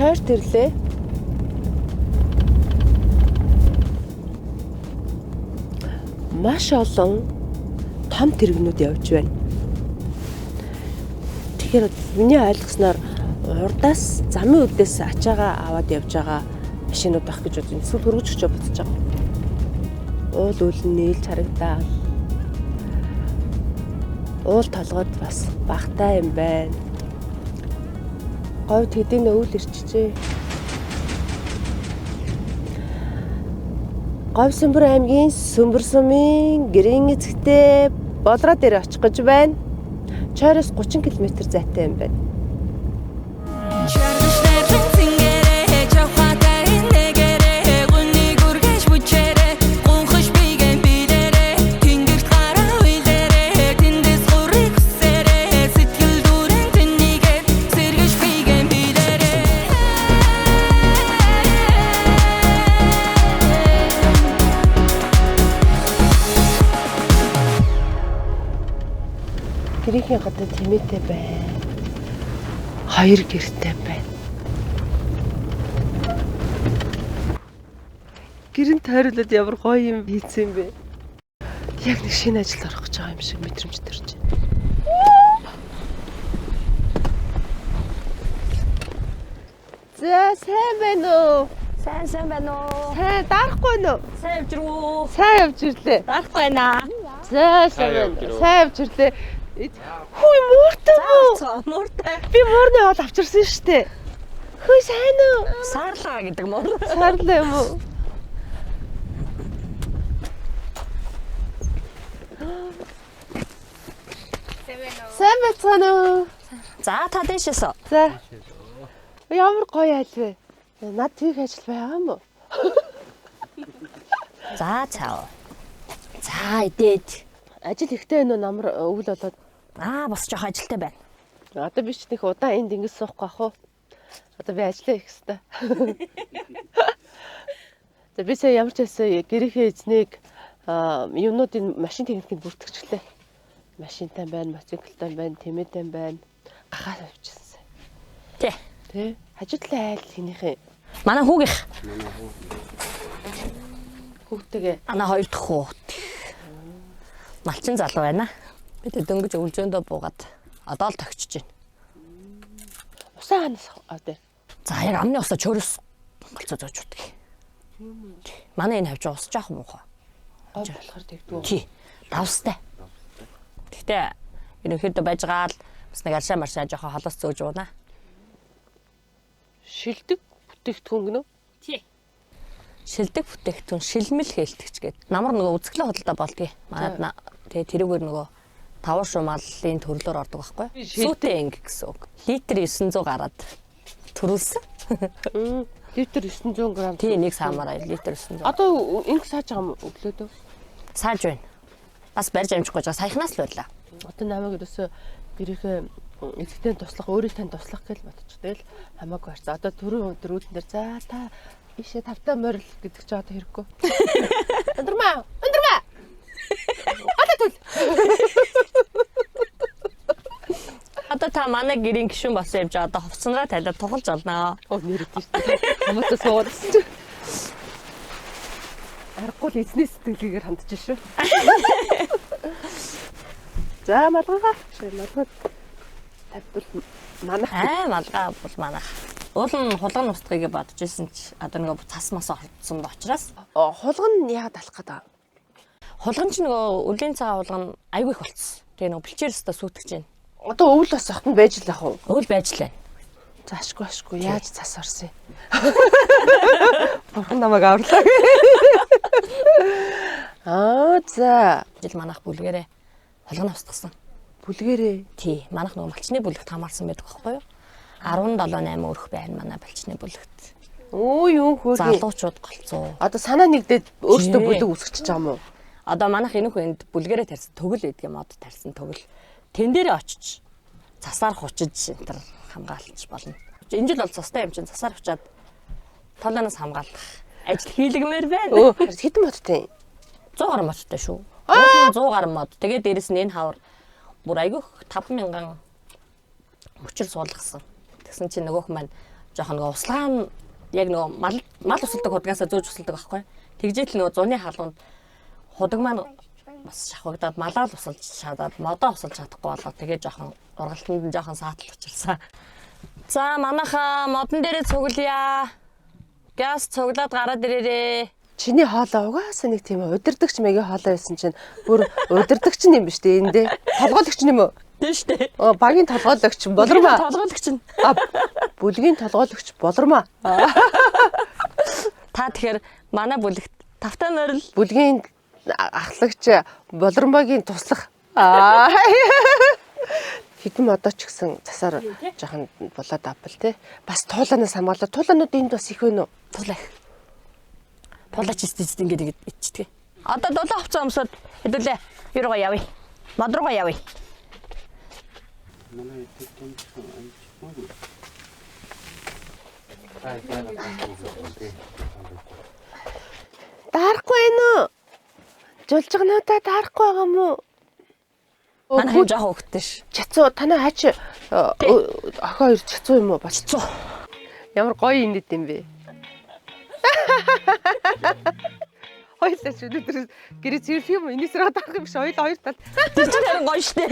чойр тэрлээ. Маш олон том тэрэгнүүд явж байна. Тэгэхээр миний ойлгосноор урдаас замын үдээс ачаагаа аваад явж байгаа машинууд байх гэж бодсон. Эсвэл хөргөж өчөө буцаж байгаа. Уул үлэн нийлж харагдаа. Уул толгойд бас багтаа юм байна. Говьд хэдийн өвөл ирчихжээ. Говь Сүмбэр аймгийн Сүмбэр сумын гэрийн эцэгтэй болроо дээр очих гэж байна. Чойроос 30 км зайтай юм байна. Гэрийн гадаа тэмээтэй байна. 2 гэртэй байна. Гэрэн тойруулаад ямар гоё юм хийсэн юм бэ? Яг нэг шинэ ажилд орох гэж байгаа юм шиг мэдрэмж төрж байна. За сайн байна уу? Сайн байна уу? Сайн дарахгүй нөө? Сайн явж ирвүү? Сайн явж ирлээ. Дарахгүй байна. За сайн байна. Сайн явж ирлээ. Хүй мууртай муу? Мууртай. Би муурны хоол авчирсан шүү дээ. Хүй сайн уу? Саарлаа гэдэг муур. Саарлаа юм уу? Сайн байна уу? За та дэшээсөө. За. Ямар гоё айл вэ? Над тийг ажил байгаа юм уу? За цаав. За идээд. Ажил ихтэй нөө намар өвөл болоод. Бас жоох ажилтай байна. Одоо би ч нэг удаан энд ингэж суухгүй ах уу. Одоо би ажиллаа их хэвээр. За би сая ямар ч байсан гэрийнхээ эзнийг юмнуудын машин техникийн бүртгэгчлээ. Машинтай байна, мотоциклтай байна, тэмээтэй байна. Гахаа авчихсан. Тэ. Хажуудлаа айл хинийхээ. Манай хүүгийнх. Хүүхдтэйгээ. Ана 2 дахь хүү. Малчин залуу байна. Бид дөнгөж өвлжөөндөө буугаад одоо л тогтчихж байна. Усаа ханаас авдаа. За яг амны усаа чөөрөс голцоо зөөж утгий. Манай энэ хавж ус жоох муухай. Гой болохоор тэгдүү. Тий. Давстай. Гэтэ ерөнхийдөө байж гаал бас нэг аршаа маршаа жоохоо холоос зөөж уунаа. Шилдэг бүтээгдэхүүн гэнэ үү? Тий. Шилдэг бүтээгдэхүүн шилмэл хэлтгч гэдэг. Намар нөгөө үзэсгэлэн худалдаа болдгийг. Манайд тэгээ тэрүүгээр нөгөө тавар шумааллын төрлөөр ордог байхгүй. Сүүтэй инг гэсэн үг. Литр 900 гараад төрүүлсэн. Литр 900 г. Тий, нэг саамаараа литр 900. Одоо инг сааж байгаа юм өглөөдөө. Сааж байна. Бас барьж амжихгүй жаа саяхнаас л байлаа. Одоо намайг ерөөсөө гэрийнхээ эцэгтэй туслах, өөрөө тань туслах гэж бодчих. Тэгэл хамаагүй харцаа. Одоо түрүү өдөр үүдэн дээр за та ишээ тавтаа морил гэдэг чи одоо хэрэггүй. Өндрмаа. Одоо түл. Одоо та манай гэрийн гишүүн болсон юм чи одоо хувцсангаа талаад тухалж олноо. Нэрэж шүү дээ. Хамаатаа суугаад. Аргагүй л эзний сэтгэлгээгээр хандж шүү. За малгайгаа. Малгай тавьвал манах. Малгай бол манах. Уул нь хулган устгыг бодож исэн чи одоо нөгөө цас мас орцсон учраас хулган нь яагаад алах гэдэг. Хулган ч нөгөө өлийн цагаан хулган айгүй их болцсон. Тэгээ нөгөө бэлчээрс та сүйтгэж байна. Одоо өвөл бас охтон байж л ах уу? Өвөл байж л байна. Заашгүй яаж цас орсон юм? Бурхан намайг аварлаа. За. Жил манах бүлгэрээ хулган устгасан. Бүлгэрээ. Тий, манах нөгөө малчны бүлэгт хамаарсан байдаг байхгүй юу? 17-8 өрх байна манай малчны бүлэгт. Юу хөөрхий. Залуучууд голцоо. Одоо санаа нэгдээд өөртөө бүлэг үүсгэж байгаа юм уу? Одоо манайх энэ хүнд бүлгэрээ тарьсан төгөл гэдэг юм одоо тарьсан төгөл. Тэн дээрээ очиж цасаар хучиж энэ хамгаалж болно. Энэ жил бол цастай юм чинь цасаар хучаад толоноос хамгаалах ажил хийлгмээр байна. Хэдэн модтой? 100 гаруй модтой шүү. 100 гаруй мод. Тэгээд дээрэс нь энэ хавар бүр айгүйх 5000 мөчр суулгасан. Тэгсэн чинь нөгөөх маань жоохон нөгөө услагаан яг нөгөө мал усалдаг худгаасаа зөөж усалдаг байхгүй. Тэгжээтэл нөгөө зуны халуунд худаг маань бас шахагдаад малаа л усалж чадаад модоо усалж чадахгүй болоо. Тэгээ жоохон ургалтанд нь жоохон саатал учирсан. За манайха модон дээрээ цуглая. Газ цуглаад гараад ирээрээ. Чиний хоолой угаасаа нэг тийм удирдахч маягийн хоолой байсан чинь бүр удирдахч юм биш үү эндээ. Толгойлогч юм уу? Тийм шүү дээ. Багийн толгойлогч болормаа. Толгойлогч нь. Бүлгийн толгойлогч болормаа. Та тэгэхээр манай бүлэгт тавтай морил Бүлгийн ахлагч болормогийн туслах. Хэдэн модоо ч гэсэн засаар жоохон болоод авбал те. Бас туулаанаас хамгаалаад туулаанууд энд бас их байна уу? Тулаач истэжтэй ингээд ичдэг. Одоо долоо хувцас өмсөд хэдүүлээ. Юу руугаа явъя. Мод руугаа явъя. Даарахгүй байна уу? Жулжгнуудаа даарахгүй байгаа мó? Манай хин жоох хөвгтэй ш. Чацуу танаа хаач охоо хоёр чацуу юм уу? Болцоо. Ямар гоё инээд юм бэ? Хоёлаа ч өнөөдөр гэрээ зэрэг юм энэсрээ даах юм биш хоёлаа хоёр тал. Тэр чинь харин гоё штэ.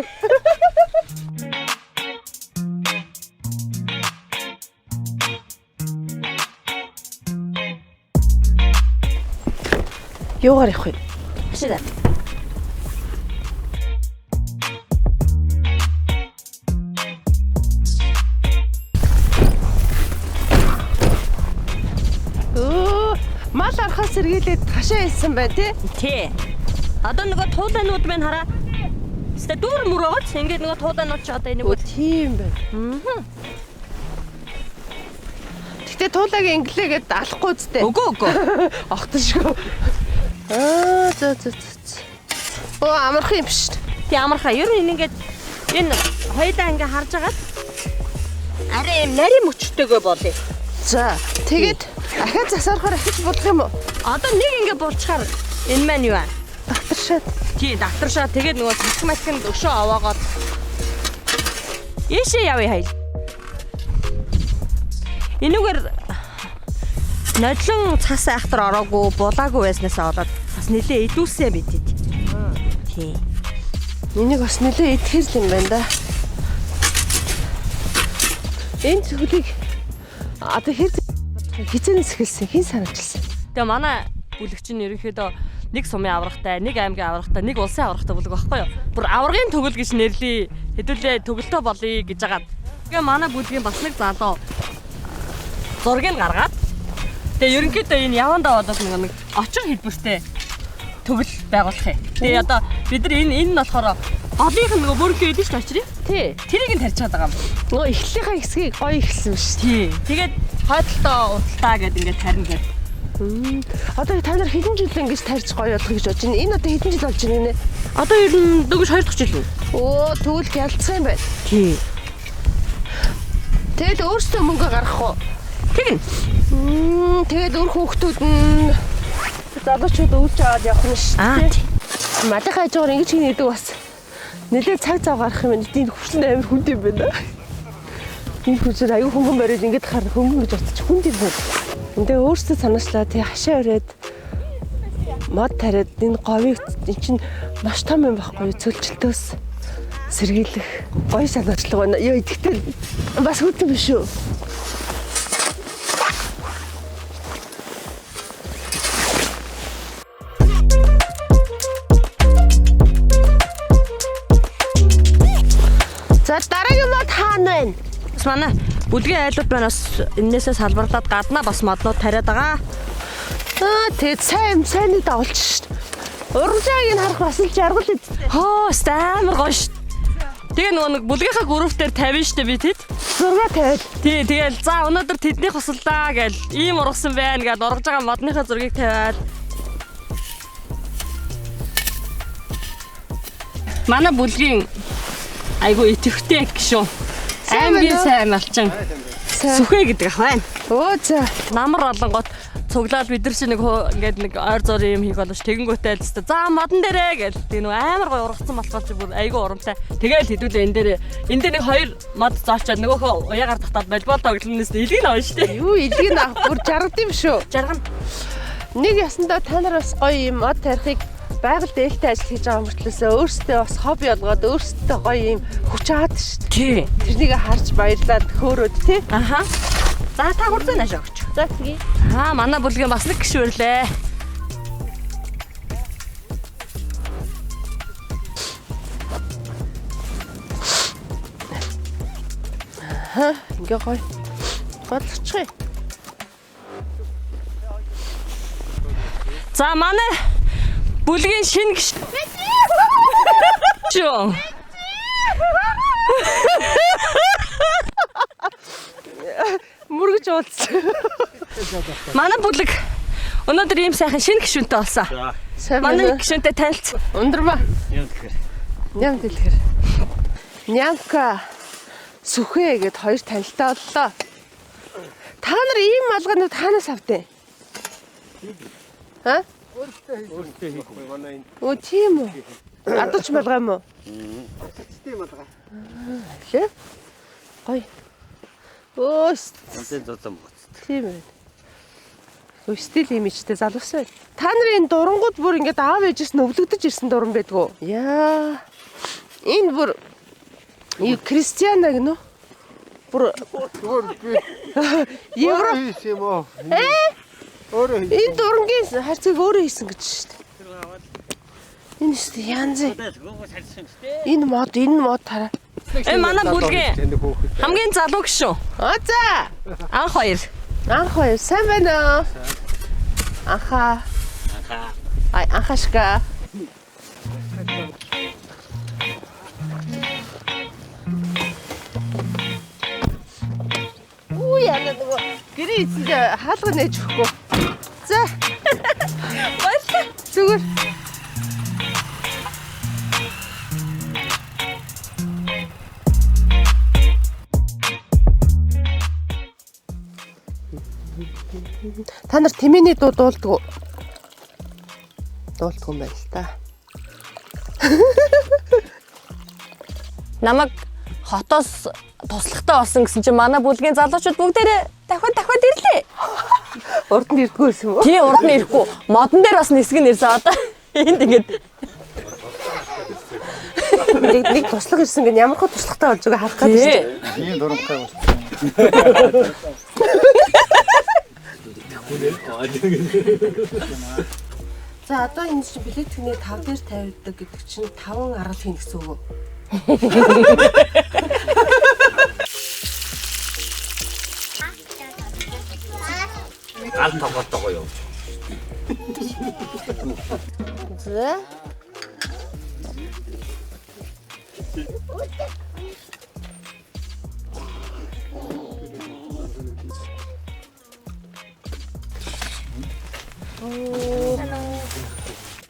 Юугаар явах вэ? Ашида. Мал архаас сэргийлээд хашаа хэлсэн бай тий. Одоо нөгөө туулаанууд мэн хараа. Тэстэ дүүр мөр байгааз ингээд нөгөө туулаанууд ч одоо энийг тийм байна. Гэтэ туулагийн инглигээд алахгүй зүтэй. Үгүй. Огтон шиг. За. Оо амархан юм биш. Тий амархаа. Ер нь ингээд энэ хоёулаа ингээ харж агаад арай юм нарийн мөчтэйгөө болъё. За тэгээд ахаа засаарахаар ахиж болох юм уу? Одоо нэг ингээ булчаар энэ маань юу аа? Докторшаад. Тий докторшаа тэгээд нөгөө математикнд өшөө овоогоод ийшээ явъя хаяа. Энүүгээр нодлон цас айхтар ороогүй булаагүй байснасаа болоод бас нэлээ идүүлсэн байт. Тий. Энийг бас нэлээ идэхэр л юм байна да. Энэ зүйлийг одоо хизэнээс эхэлсэн хин санаачилсан. Тэгээ манай бүлэгч нь ерөнхийдөө нэг сумын аврагтай, нэг аймгийн аврагтай, нэг улсын аврагтай бүлэг байхгүй юу? Бүр аврагын төгөл гэж нэрлэе. Хэдүүлээ төгөлтөө болъё гэж хагаад. Тэгээ манай бүлгийн бас нэг залуу зургийг гаргаад тэгээ ерөнхийдөө энэ явандаа болоод нэг очир хэлбэртэй төгөл байгуулах юм. Тэгээ одоо бид нар энэ нь болохоор голынх нь нөгөө бүрхий байдаг шүү дээ очрыг. Тий. Тэрийг нь тарьж чад байгаа юм. Нөгөө эхлэлийнхаа хэсгийг гоё ихсэн биш. Тий. Тэгээд хойдолтоо удалтаа гэдэг ингээд тарина гэдэг. Одоо та нар хэдэн жил ингэж тарьж гоё болох гэж бодож байна. Энэ одоо хэдэн жил болж байна нэ? Одоо ер нь дөнгөж 2 дахь жил үү? Оо тэгвэл ялцсан юм байна. Тий. Тэгэл өөрсдөө мөнгө гаргах уу? Тэгнь. Тэгээд өөр хүүхдүүд нь залуучууд өвч аваад явах нь шүү дээ. Малынхаа хажуугаар ингэж хийнэ гэдэг бас нэлээд цаг зав гарах юм. Энэ хөвчлэн амир хүнд юм байна. Энэ хөвчөр аюу хөнгөн бариад ингэж хар хөнгөн гэж утчих хүнд юм байна. Эндээ өөрсдөө санаачлаа тий хашаа өрөөд мод тариад энэ говийг эн чинь маш том юм байхгүй цөлчлөлтөөс сэргийлэх гоё санаачлага байна. Ёо идэхтэй бас хүнд биш үү? За дараагийн мод хаана байна? Бас манай бүлгийн айлууд байна бас энээсээ салбардаад гаднаа бас моднууд тариад байгаа. Тэгээд сайн дагуулж шít. Урагшааг нь харах бас л жаргал эзтэй. Хоо амар гоё шít. Тэгээ нөгөө нэг бүлгийнхаа групп дээр 50 штэ би тэд. Зураг тавиад. Тий, тэгэл за өнөөдөр тэдний хосолдаа гээл ийм ургасан байна гэж ургаж байгаа модныхаа зургийг тавиад. Манай бүлгийн айгу итэвхтэй гişүн. Аймгийн сайн малчин. Сүхэ гэдэг ах байна. Оо за. Намар олонгот цуглаад бид нар чинь ингээд нэг ойр зургийн юм хийх болооч тэгэнгүүтээ л өстө за модон дээрээ гэл тийм нэг амар гой ургацсан болохоор чи бүр айгүй урамтай. Тэгээл хэдүүлээ энэ дээр нэг хоёр мод заачаад нөгөөхөө уяагаар татаад болбол тоглоноос илгийг авна шүү дээ. Юу илгийг авах бүр жаргад юм шүү. Жаргана. Нэг ясандаа та нар бас гоё юм мод тарихыг байгаль дээлтэй ажил хийж байгаа мөртлөөсөө өөрсдөө бас хобби болгоод өөрсдөө гоё юм хүч аваад шүү дээ. Тий. Тэрнийг харж баярлаад хөөрөөд тий. Аха. За та хурцаа нааш өгч. За тэгье. Манай бүлгийн бас нэг гişвэрлээ. Ингээ гоё. Бодлочих. За манай бүлгийн шинэ гişв. Чөө. Мөргөж уулзсан. Манай бүлэг өнөөдөр ийм сайхан шинэ гişвэнтэй болсон. Сайн Манай байна. гişвэнтэй танилцсан. Ундрма. Юм тэгэхээр. Ням дэлгэр. Нямка сүхэ гэд хоёр танилтаа боллоо. Та нар ийм малганууд хаанаас авдээ? Ха? Өөртөө хийхгүй манай энэ Оо тийм үү. Адууч малгай юм уу? систем алгаа. Лээ. Гоё. Өөс Онцэн зузан боц. тийм байна. Өө стил имижтэй залуусаа. Та нарын энэ дурангууд бүр ингээд аав ээжээс нь өвлөгдөж ирсэн дуран байдгүй. Яа. Энэ бүр юу Кристиана гэнэ үү? Бүр Өөр би Евро хийсэн юм уу? Өөрөө хийсэн. энэ дурангийн харьцааг өөрөө хийсэн гэж шүү дээ. Энэ шүү дээ янз. Энэ мод хараа. Манай бүлгийн хамгийн залуу гişүн. Аа за. Анх хоёр. Анх хоёр сайн байна уу? Анха. Ай анхашка. Уу яна нөгөө гэрээ эцэндээ хаалга нээж өгөхгүй. За. Баярлалаа. Зүгээр. Та нар тэмээний дуу дуулдаг. Дуулдаг юм байна л та. Намайг хотоос туслахтай болсон гэсэн чинь манай бүлгийн залуучууд бүгдээрээ дахиад ирлээ. Урд нь ирдгүү байсан юм уу? Тий урд нь ирэхгүй. Модон дээр бас нисгэн ирсэн одоо. Энд ингээд Нэг туслах ирсэн гэн ямар хөө туслахтай болж байгаа харах гэдэг чинь. Тийм дурамтай болсон. За одоо энэ чинь билетний 5 дээр тавьдаг гэдэг чинь 5 арга хийн гэсэн үг үү? Гал тоглодог юу? За.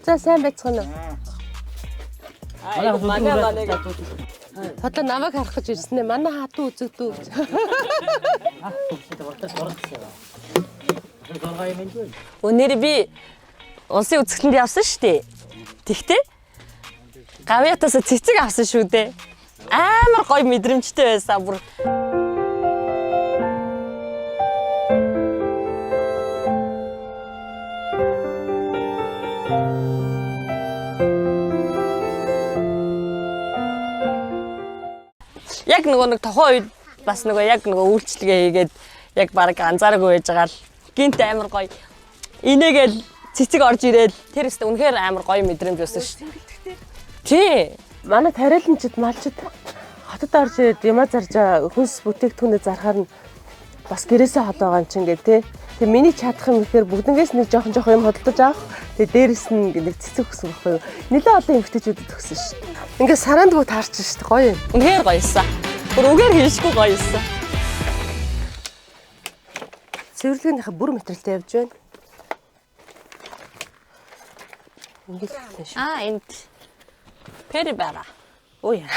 За сайн байцгаана уу? манай Одоо намайг харах гэж ирсэн ээ. Манай хатуу үзэгдүү гэж. Өнөр би улсын үзэсгэлэнд явсан шүү дээ. Тэгтээ гавьятаас цэцэг авсан шүү дээ. Амар гоё мэдрэмжтэй байсан бүр. Яг нөгөө нэг тохоо үед бас нөгөө яг нөгөө үйлчлэгээ хийгээд яг баг анзаараагүй байж байгаа л гинт амар гоё. Инээгээл цэцэг орж ирээл тэр өстө үнэхээр амар гоё мэдрэмж байсан шүү дээ. Тий. Манай тариаланчид малчид хотод орж ирээд яма зарж хүнс бүтээгдэхүүнээ зарахаар нь бас гэрээсээ хол байгаа юм чинь гээ тий. Тэг миний чадах юм ихээр бүгднгээс нэг жоохон юм хөдөлж авах. Тэг дээрэс нь нэг цэцэг өгсөн байхгүй юу. Нилээ олон эмгтээчүүдэд өгсөн шүү дээ. Ингээ сараандгүй таарч шүү дээ. Гоё юм. Үнэхээр гоёсан. Бүр үгээр хийшгүй гоёсан. Цэвэрлэгийнхаа бүр материалтай явж байна. Ингээд шүү. Энд пери бара. Оо яа.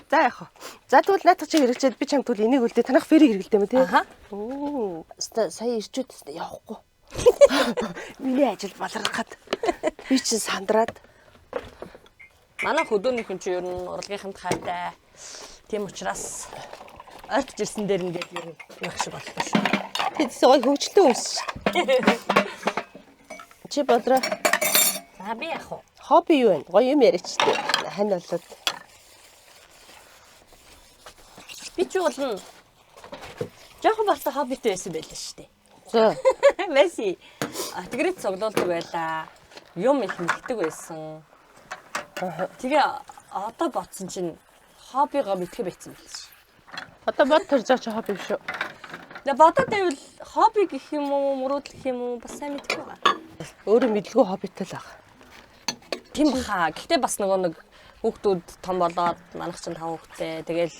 За яах вэ? За тэгвэл наадах чи хэрэгжээд би чамд тэгвэл энийг үлдээ танах ферийг хэрэглэдэг юм тий. Аха. Оо. Сая ирчүүд явахгүй. Миний ажил балархаад. Би чинь сандраад. Манай хөдөөнийхэн чи ер нь урлагийнханд хайтай. Тийм учраас ойртож ирсэн дээр ингээд ер нь байх шиг боллоо шүү. Тэдс ой хөгжлөө өс. Чи бодроо. За би яах вэ? Хобби юу вэ? Гоё юм яриач тээ. Хань болоод. Би ч бол жоохон баста хоббитэй байсан байлаа шүү дээ. За. Месси. Тэгрэт цуглуулдаг байлаа. Юм их мэддэг байсан. Тэгээ одоо бодсон чинь хоббигоо мэдхэ байцсан байлаа. Одоо бод төрж байгаа чи хобби биш үү? Тэгээ бодоод байвал хобби гэх юм уу, мөрөөдөл гэх юм уу бас сайн мэдгүй байна. Өөрөө мэдлгүй хоббитэй л байгаа. Тийм баха. Гэхдээ бас нөгөө нэг хүүхдүүд том болоод манайх чинь 5 хүүхдтэй. Тэгэл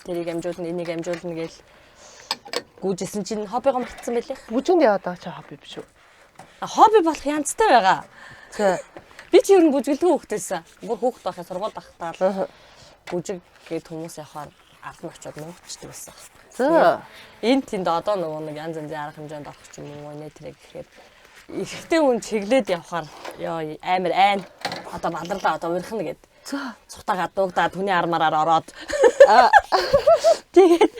тэрийг амжуулна, энийг амжуулна гээл гүйжсэн чинь хоббигоо мартсан байлээ. Бүжинд яваад байгаа чи хобби биш үү? Хобби болох янзтай байгаа. За. Би ч ер нь бүжгэлгүй хүүхдээсэн. Бүр хүүхд байхад сургууль байхдаа л бүжиг гээд хүмүүс явахаар ард нь очиод нууцдаг байсан. За. Энд тэнд одоо нөгөө нэг янз янзын арга хэмжээнд авах ч юм уу нэ тэрэг гэхээр ихтэй хүн чиглээд явахаар ёо амар айн одоо баларлаа одоо уурхна гэд. За. Цухтагаа дуугдаад хүний армаараар ороод. Тэгээд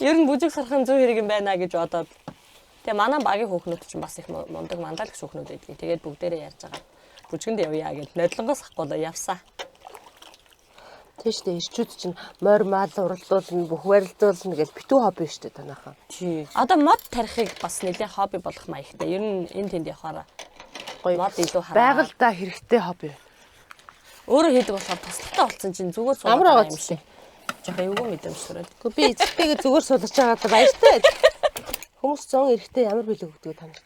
ер нь бүжиг сурахын зөв хэрэг юм байна гэж бодоод. Тэгээ манай багийн хүүхнүүд чинь бас их мундаг мандал гэх хүүхнүүд байдгийг. Тэгээд бүгдээрээ ярьж байгаа. Бүжгэнд явъя гэж нодлонгоос хахгүй явсаа. Тэш дээ ирчүүд чинь морь мал уралдуулна, бүх барилдуулна гэж битүү хобби шүү дээ танайхаа. Тий. Одоо мод тарихыг бас нэлээ хобби болох маягтай. Ер нь энэ тэнд явахаараа мод илүү хараа. Байгальдаа хэрэгтэй хобби. Өөрөө хийдэг болохоор туслахтай болсон чинь зүгээр суулгаад юм шиг. Жохоо эвгүй мэдрэмж төрөөд. Гэхдээ би эцэгтэйгээ зүгээр суулгаж байгаад баяртай. Хүмүүс 100 эрэхтэй ямар билег өгдөг тань.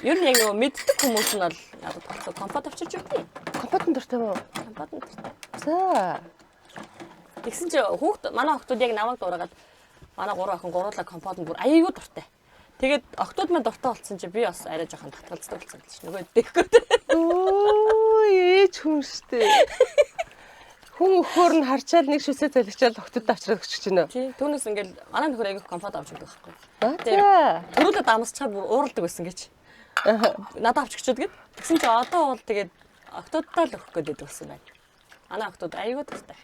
Ер нь яг нөгөө мэддэг хүмүүс нь бол надад тохиолдол компот авчирч өгдөө. Компотон дуртай мó. Компотон дуртай. За. Тэгсэн чи манай хүүхдүүд яг намайг дуурайгаад манай 3 охин гуруула компотонд бүр аяйгуу дуртай. Тэгээд охтууд маань дуртай болсон чи би бас арай жоохон татгалздаг болсон гэж нөгөө дэхгүй. Оо ээж хүн штэ. Хүн өхөр нь харчаал нэг шүсээ залгичаал охтууд авчраад өчөж байна. Тий. Түүнээс ингээл манай нөхөр аяг компот авч өгдөг байхгүй. За. Төрүүлээ дамсчаар бүр ууралдаг байсан гэж. Надад авч өгчөөд гээд. Тэгсэн чи одоо бол тэгээд охтуудтай л өгөх гээд байсан байна. Манай охтууд аяйгуу дуртай.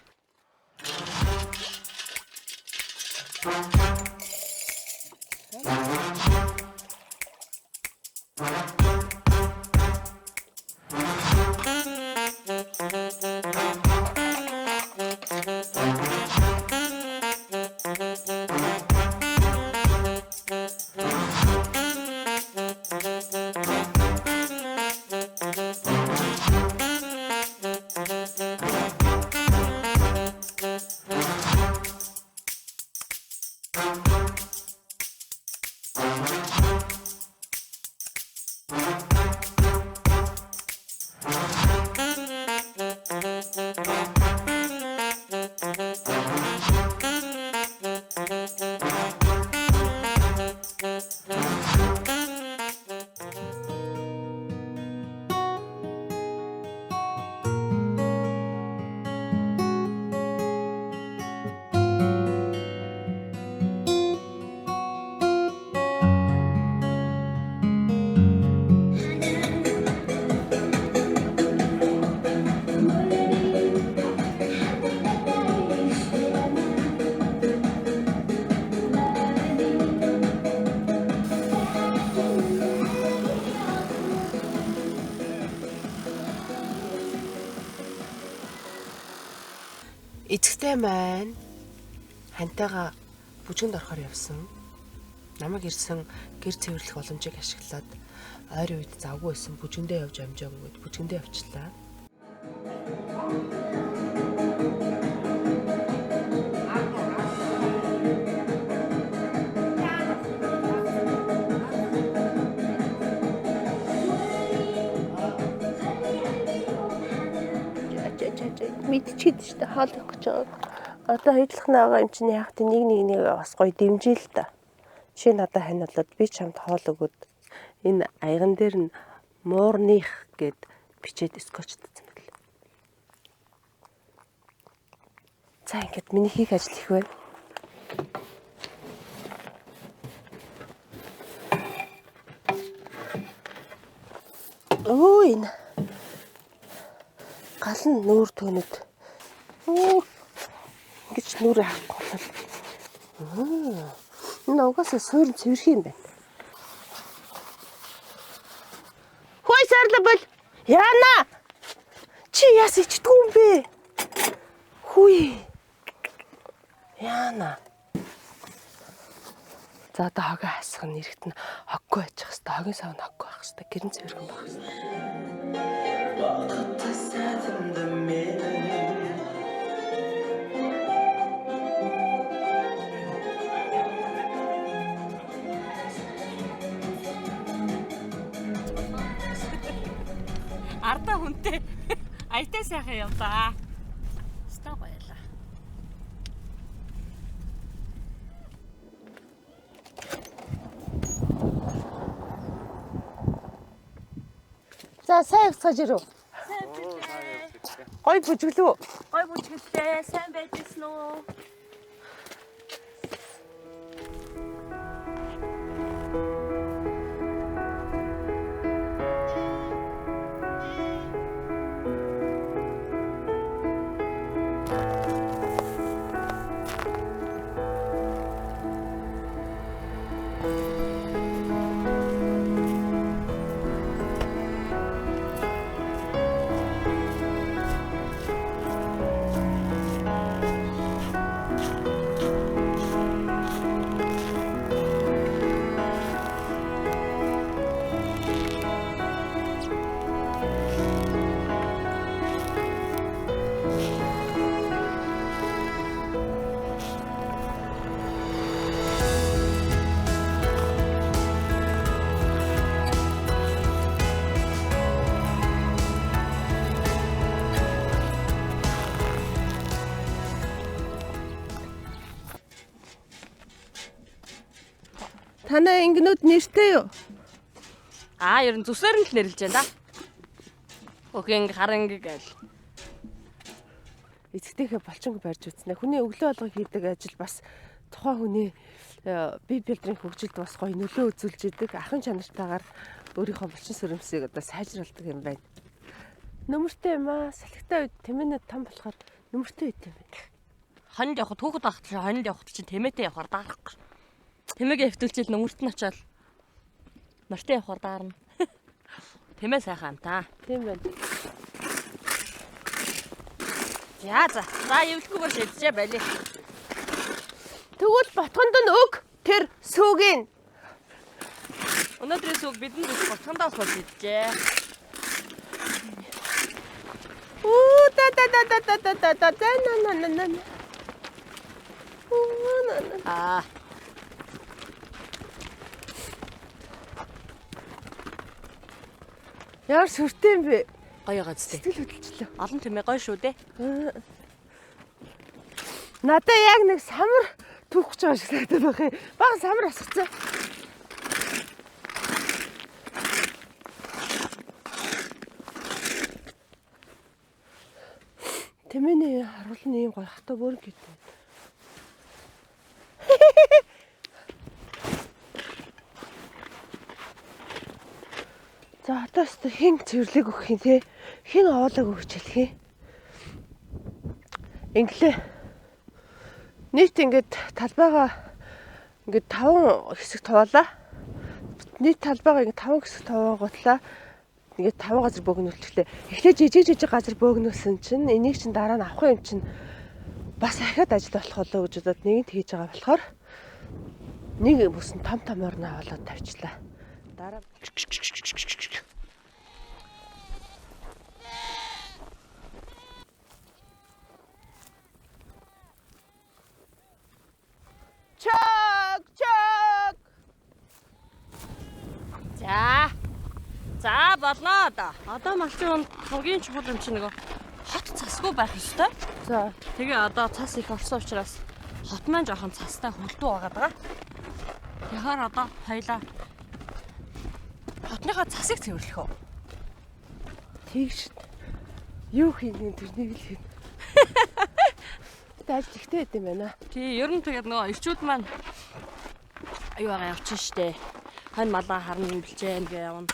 Эцэгтэй маань хантайгаа бүжгэнд орохоор явсан. Намайг ирсэн гэр цэвэрлэх боломжийг ашиглаад ойрын үед завгүй байсан бүжгэндээ явж амжаагүй гэд бүжгэндээ явчлаа. Мэдчихэд шүү дээ хаалгах гэж байгаа. Одоо ажиллах байгаа юм чинь яг тэ нэг бас гоё дэмжээ л та. Чи надад хань болоод би чамд хоол өгöd энэ аяган дээр нь муурных гэд бичээд скотч татсан байл. За ингээд миний хийх ажил их байна. Өө энэ гал нь нүүр төнөд. Ингэж нүрээ хахгүй бол. Энэ угаасаа суурь цэвэрх юм байна. Хөөе сарлаа бол. Яана. Чи яас ичдгүй юм бэ? Хүй. Яана. За одоо хогийн хасах нь эрэхт нь хоггүй байж хэвээр. Хогийн сав нь хоггүй байх хэвээр. Гэрэн цэвэрхэн байх хэвээр. Ардаа хүнтэй аятай сайхан явлаа. Стаа баялаа. За сайн явцгааж ирв. Сайн билээ. Гой бүжгэлөө. Гой бүжгэлээ. Сайн байжсэн үү? Танай ингэнүүд нэртэй юу? Ер нь зүсээр нь л нэрлэж байна да. Өхийн харанги гээл. Эцэгтэйхээ болчонг барьж үзнэ. Хүний өглөө алга хийдэг ажил бас тухайн хүний бие биедрийн хөгжилд бас гоё нөлөө үзүүлж идэг. Ахын чанартайгаар өөрийнхөө булчин сүрэмсийг одоо сайжруулдаг юм байна. Нөмөртэй юм аа. Салхитай үед тэмээнэ том болохоор нөмөртэй үед юм байна. Хонд явахд хүүхэд байхад хонд явахд чинь тэмээтэй явахаар даарахгүй. Тэмээгээ хөвтүүлчихэд нөмөрт нь очиод морьтой явахаар даарна. Тэмээ сайхан та. Тийм байна. За эвлэхгүйгээр шийдэжээ байли. Тэгвэл ботгонд нь өг тэр сүүгийн. Өнөөдрийн сүг бидэнд биш ботгондоо бол шийдэжээ. Яар сүртэй юм бэ? Гоё гац тээ. Сэтгэл хөдлөлчлөө. Олон тэмээ гоё шүү дээ. Надаа яг нэг самар түүх гэж байгаа шиг санагдаад байх юм. Бага самар асгацсан. Тэмээний харуулны юм гоё хата бүр гэдэг. За одоо ч хин цэвэрлэг өгөх юм те. Хин овоолог өгч хэлхий. Инглээ. Нийт ингээд талбайгаа ингээд 5 хэсэг туваалаа. Нийт талбайгаа ингээд 5 хэсэг таваагуутлаа. Ингээд 5 газар бөөгнүүлчихлээ. Эхлээд жижиг газар бөөгнүүлсэн чинь энийг чинь дараа нь авах юм чинь бас ахаад ажил болох болоо гэж бодоод нэгэнд хийж байгаа болохоор нэг бүсэн том орно аваад тавьчлаа. Дараа чаг. За болно одоо. Одоо малчин хогийн чухал юм чинь нөгөө хот цасгүй байх ёстой. за Тэгээ одоо цас их орсон учраас хот маань жоохон цастай хөлдөө байгаа даа. Тэгэхээр одоо хоёлаа хотныхаа цасыг цэвэрлэх үү? тэгш. Юу хийх юм тэрнийг л хий. Надад ажил ихтэй байт юм байна. Тий, ер нь тэгээд нөгөө ирчүүд маань аюу байгаа явчихна штэ. Хань малаа харна бэлчээн гэ явна.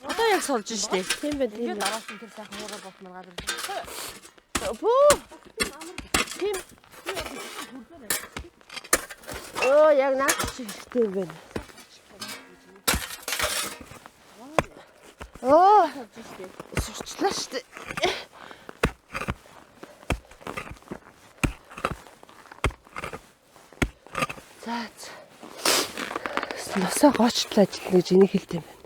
Одоо яг суулж штэ. Тийм байна. Тийм Тэгээд араас нь тэр сайхан хуугаар бот маргаад ирсэн. Бөө. Тийм. Оо яг наад чи ихтэй юм байна. Оо. Сурчлаа штэ. За. Насаа гоочлаа гэж нэг энийг хэлдэм байна.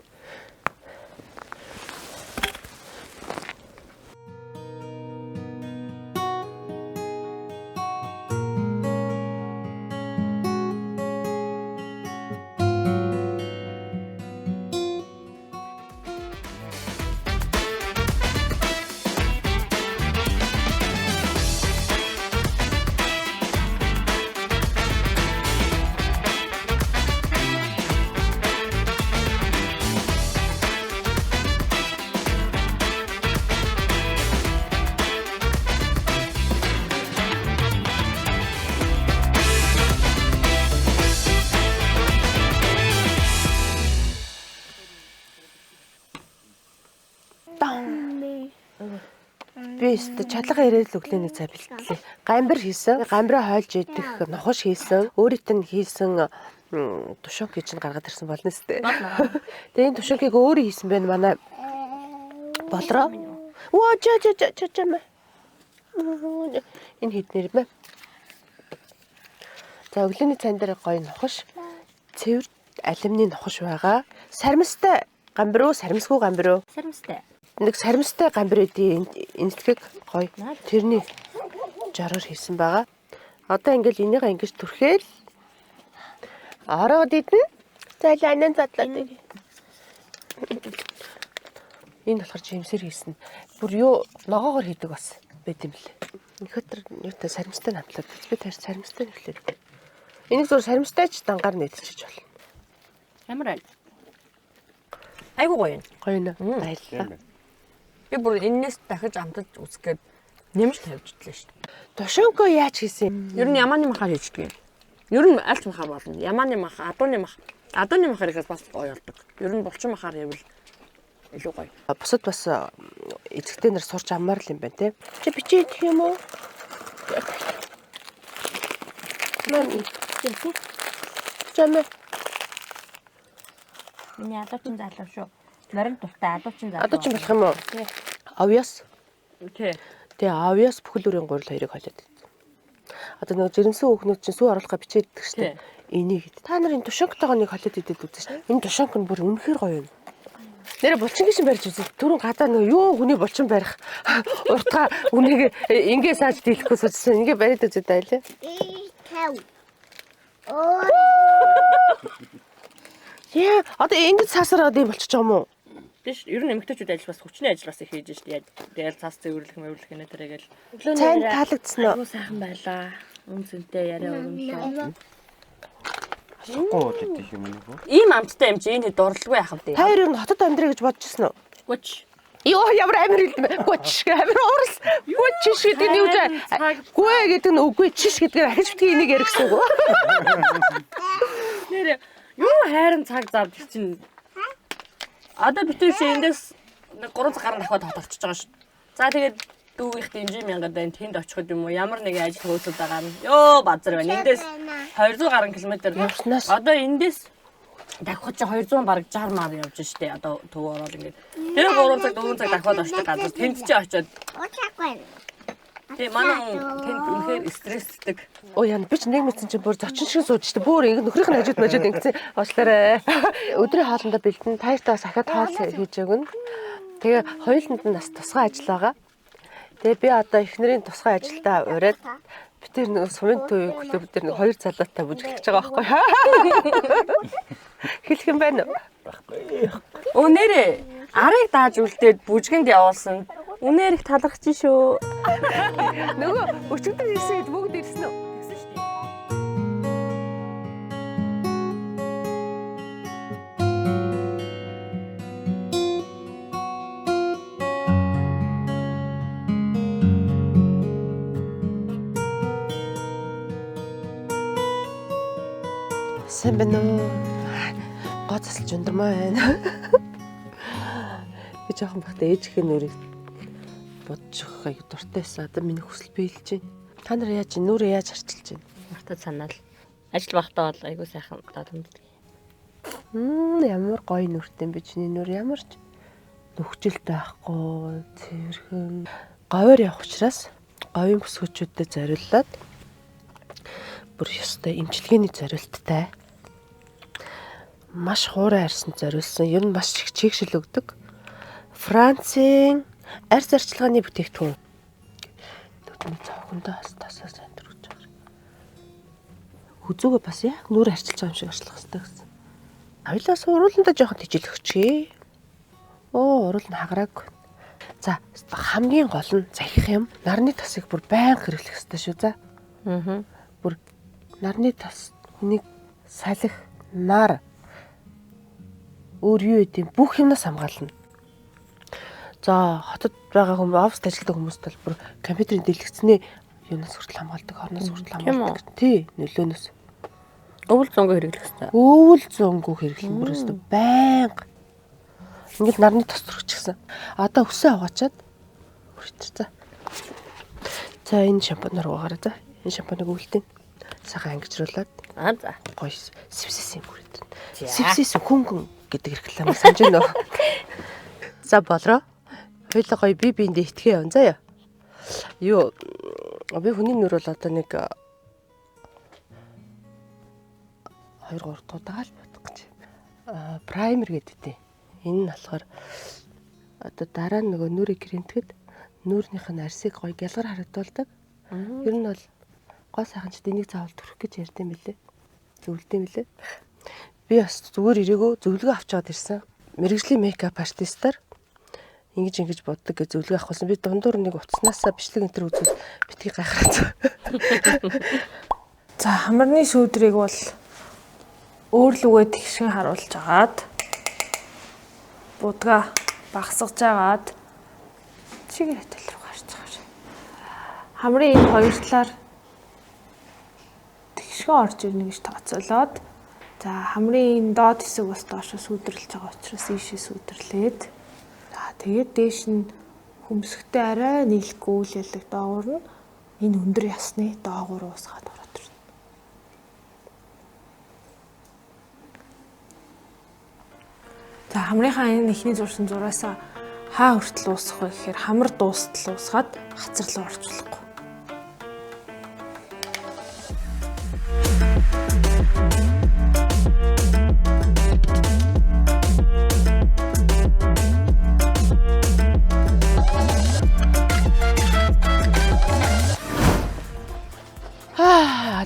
Би өөртөө чадлага яриад л өглөө нэг цай бэлтлээ. Гамбар хийсэн, гамбараа хойлж идэх нохош хийсэн, өөрийнх нь хийсэн тушонки чинь гаргаад ирсэн болно сте. Тэгээ энэ тушонкийг өөрөө хийсэн байна манай болроо. Оо ча. Энэ хитнэр мэ. За өглөөний цайн дээр гоё нохош, цэвэр алюминий нохош байгаа. Сарамстай гамбар уу, сарамсгүй гамбар уу? Сарамстай. Нэг сарамстай гамбар үдий энэтхэг гоё. Тэрний жаргар хийсэн байгаа. Одоо ингээл энийгээ ингэж түрхээл ороод идэнэ. Цайлаанаа задлаад. Энэ болохоор жимсэр хийсэн. Бүр юу ногоогоор хийдэг бас байт юм лээ. Өнөхөтөр юутай сарамстай хамтлаад би тэр сарамстай нэглээ. Энийг зур сарамстай ч дангаар нэдчихэж болно. Ямар байна? Айгуу гоё юм. Гоё нэ. Баярлалаа. Би бүр энэс дахиж амтаж үсгээд нэмж тавьж итлээ шүү дээ. Тушонко яаж хийсэн юм? Ер нь ямааны махаар хийдэг юм. Ер нь аль ч махаар болно. Ямааны мах, адууны махаар ихээс бас гоё болдог. Ер нь булчин махаар хийвэл илүү гоё. Бусад бас эцэгтэй нар сурч аммаар л юм байна те. Чи бичиж идэх юм уу? Мами. Чамэ. Миний адуучин залуу шүү. Нарийн дуртай адуучин залуу. Адуучин болох юм уу? Авьяас. Тий. Тэгээ авьяас бүхэл бүрийн гурил хоёрыг холиод. Одоо нэг жирэмсэн хүүхнүүд чинь сүү оруулахаа бичээд идэх штеп. Энийг та нарын тушонктойгоо нэг холиод идээд үзэн штеп. Энэ тушонк нь бүр үнэхээр гоё юм. Нэрэ булчин гişin барьж үзээ. Түрүүн гадаа нөгөө юу хүний булчин барих. Уртгаа үнийг ингээ сааж дийлэхгүй сүжсэн. Ингээ бариад үзээ даа лээ. Яа, одоо ингэж саасараад юм болчих юм уу? Биш, ер нь эмэгтэйчүүд ажил бас хүчний ажил бас их хийж штеп. Тэгэл цаас цэвэрлэх мэвэрлэх нэ тэрэгэл. Цайн таалагдсан уу? Сайхан байлаа. Үнцэнтэй яриа өгнөлөө. Асахгүй гэдэг юм уу? Ийм амттай юм чи энэ дурлалгүй яах вэ? Та хоёр нь хотод амьдраа гэж бодож ирсэн үү? Гоч. Йоо ямар амир хэлдэг бэ? Гоч амир уурс. Гоч чиш гэдэг нь юу вэ? Гүй гэдэг нь үгүй чиш гэдэг нь ахиж битгий энийг ярих гэсэн үг үү? Нэр юу хайрын цаг зав чинь. Одоо битүүш эндээс 3 цаг гарan дахиад татарчж байгаа шүү. За тэгээд дүүгийнх дэмжин мянгад байна. Тэнд очиход юм уу? Ямар нэгэн ажил хөөцөд байгаа юм. Ёо базар байна. Эндээс 200 гаруй километр. Явснаас. Одоо эндээс дахиад чи 200 бараг 60 маар явж штэ. Одоо төв ороод ингээд. Тэр 3 цаг 4 цаг дахиад очдог газар. Тэнд чи очиод. Тэ манай тэнд үнэхээр стресстэй. Оо яа би ч нэг мэдсэн чинь бүр зочин шиг сууж штэ. Бүр ингэ нөхрийнх нь хажууд мажууд ингэсэн. Уучлаарай. Өдрийн хоолндоо бэлдэн таяртаа сахиад хоол хийж өгнө. Тэгээ хоёуланд нь бас тусгай ажил байгаа. Тэгээ би одоо эхнэрийн тусгай ажилдаа ураад би тэр нэг сумын төвийн клуб дээр нэг 2 залуутай бүжиглэж байгаа байхгүй. Хэлэх юм байна уу? Өнөөрэ арыг дааж үлдээд бүжгэнд явуулсан. Үнээр их талархаж шүү. Нөгөө өчигдөр ирсэн бүгд ирсэн үү? сайн байна уу? Гоо засалж ундармаа байна. Би жоохон багтаа ээжийнхээ нүрийг бодож өгөх аяг дуртайсан. Одоо миний хүсэл биелж байна. Та нар яаж нүрээ яаж харчилж байна? Мартад санаал. Ажил багтаа бол айгуу сайхан даад хүндэг. Ямар гоё нүртэй би чиний нүр ямар ч нөхцөлтэй байхгүй, цэвэрхэн. Говьор явах учраас говийн бүсгүүчүүдэд зориуллаад бүр ёстой эмчилгээний зориулттай. Маш хуурай арьсанд зориулсан. Ер нь маш их чигшил өгдөг. Францын арьс арчилгааны бүтээгдэхүүн. Төдний цавхандаа тасаа сайн дөрвж байгаа. Хүзүүгээ бас яг нүр арчилж байгаа юм шиг арчлах хэрэгтэй гэсэн. Хоёлаа урууландаа жоохон тижилгчээ. Уруул нь хагараагүй. За хамгийн гол нь захих юм. Нарны тасыг бүр байнга хэрэглэх хэрэгтэй шүү за. Бүр нарны тас хүнийг салхи, нар өөр юу гэдэм бүх юмнаас хамгаална. За хотод байгаа хүмүүс, оффист ажилладаг хүмүүст бол бүр компьютерийн дэлгэцний юунаас хүртэл хамгаалдаг, орноос хүртэл хамгаалдаг. Тий, нөлөөнөөс. Өвөл зөнгөө хэрэглэх хэрэгтэй. Өвөл зөнгөө хэрэглэх бүр өстө байнга. Ингээд нарны тос төрчихсөн. Одоо өсөө аваачаад хүртэр за. За энэ шампунаар уугаарай за. Энэ шампуныг үүлтэн. Сахан ангижруулад. За. Гоё сивсис юм хүртэн. Сивсис хөнгөн гэдэг реклам санаж байна уу? За болроо. Хоёлаа гоё би биэндээ итгэ явна заяа. Юу би хүний нүр бол одоо нэг 2-3 удаа л бодох гэж. Праймер гэдэг дээ. Энэ нь болохоор одоо дараа нь нөгөө нүрийг гэрэнтэхэд нүрийнх нь арсыг гоё гялгар харагдуулдаг. Ер нь бол гоо сайханчд энийг заавал төрөх гэж ярьдсан мэлээ. Зөвлөдөө мэлээ. Би бас зүгээр ирээгөө зөвлөгөө авч чад ирсэн. Мэргэжлийн мейкап артистаар ингэж боддог гэж зөвлөгөө авахсан. Би дундуур нэг утаснасаа бичлэг энэ төр үзвэл битгий гайхаад. За хамарны шүүдрийг бол өөр лүгээ тэгшин харуулж агаад будга багсгаж агаад чигээр хэтэл рүү гарч байгаа. Хамрын энэ хоёр талаар тэгшин орж ирнэ гэж тооцоолоод за хамрын энэ доод хэсэг бас доошо сүдэрлж байгаа учраас ийшээ сүдэрлээд за тэгээд дээш нь хөмсгтэй арай нийлэхгүй үйл ялэг доогуур нь энэ өндөр ясны доогуур уусгаад ороод ирнэ. За хамрынхаа энэ ихний зурсан зураасаа хаа хүртэл уусах вэ гэхээр хамар дуустал уусгаад хацар руу орчлохгүй.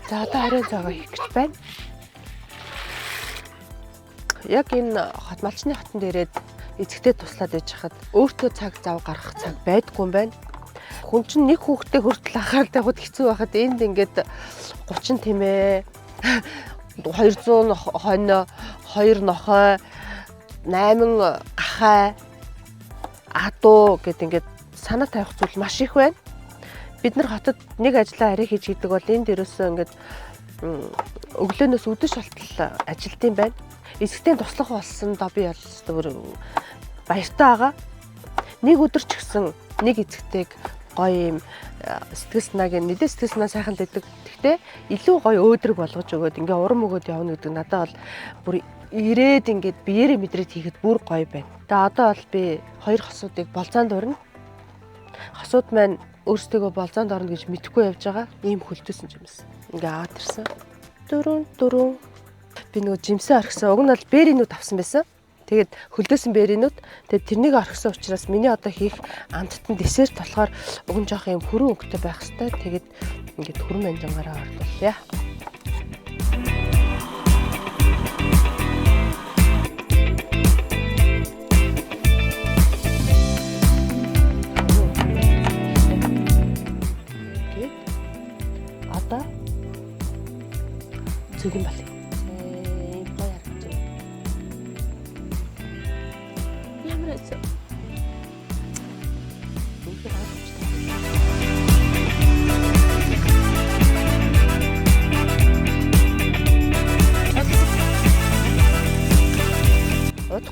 За одоо харин цагаа хийх гэж байна. Яг энэ хот малчны хотон дээрээ эцэгтэй туслаад иж хахад өөртөө цаг зав гаргах цаг байдгүй юм байна. Хүн чинь нэг хүүхдээ хүртэл анхаарал тавихад хэцүү байхад энд ингээд 30 тэмээ 200 хонь 2 нохой 8 гахай адуу гэд ингээд санаа тавих зүйл маш их байна. Бид нар хотод нэг ажлаа арай хийж хийдэг бол энд ерөөсөө ингээд өглөөнөөс өдөр шалтал ажилт юм байна. Эцэгтэй туслах болсон доо би бол баяртай байгаа. Нэг өдөр ч гэсэн нэг эцэгтэйг гоё юм сэтгэл санааг мэдээ сэтгэл санаа сайхан лээдэг. Гэхдээ илүү гоё өөдрөг болгож өгөөд ингээ урам өгөөд явна гэдэг надад бол бүр ирээд ингээд биеэрээ мэдрээд хийхэд бүр гоё байна. Тэгээ одоо бол би 2 хосуудыг болзоонд урна. Хосууд маань өөрсдөө болзоонд орно гэж мэдэхгүй явж байгаа. Ийм хөлтөөсөн юм байна. Ингээ аваад ирсэн. Дөрөв. Би нөгөө жимсээ орхисон. Уг нь бол бэринүүд авсан байсан. Тэгээд хөлдөөсөн бэринүүд. Тэгээд тэрнийг орхисон учраас миний одоо хийх амттан десерт болохоор уг нь жоох юм хүрэн өнгөтэй байх хэвээр. Тэгээд ингээд хүрэн манжангаараа орлуулъя. Одоо зөгийн бал. Гоё харагдаж байна. Ямар эсвэл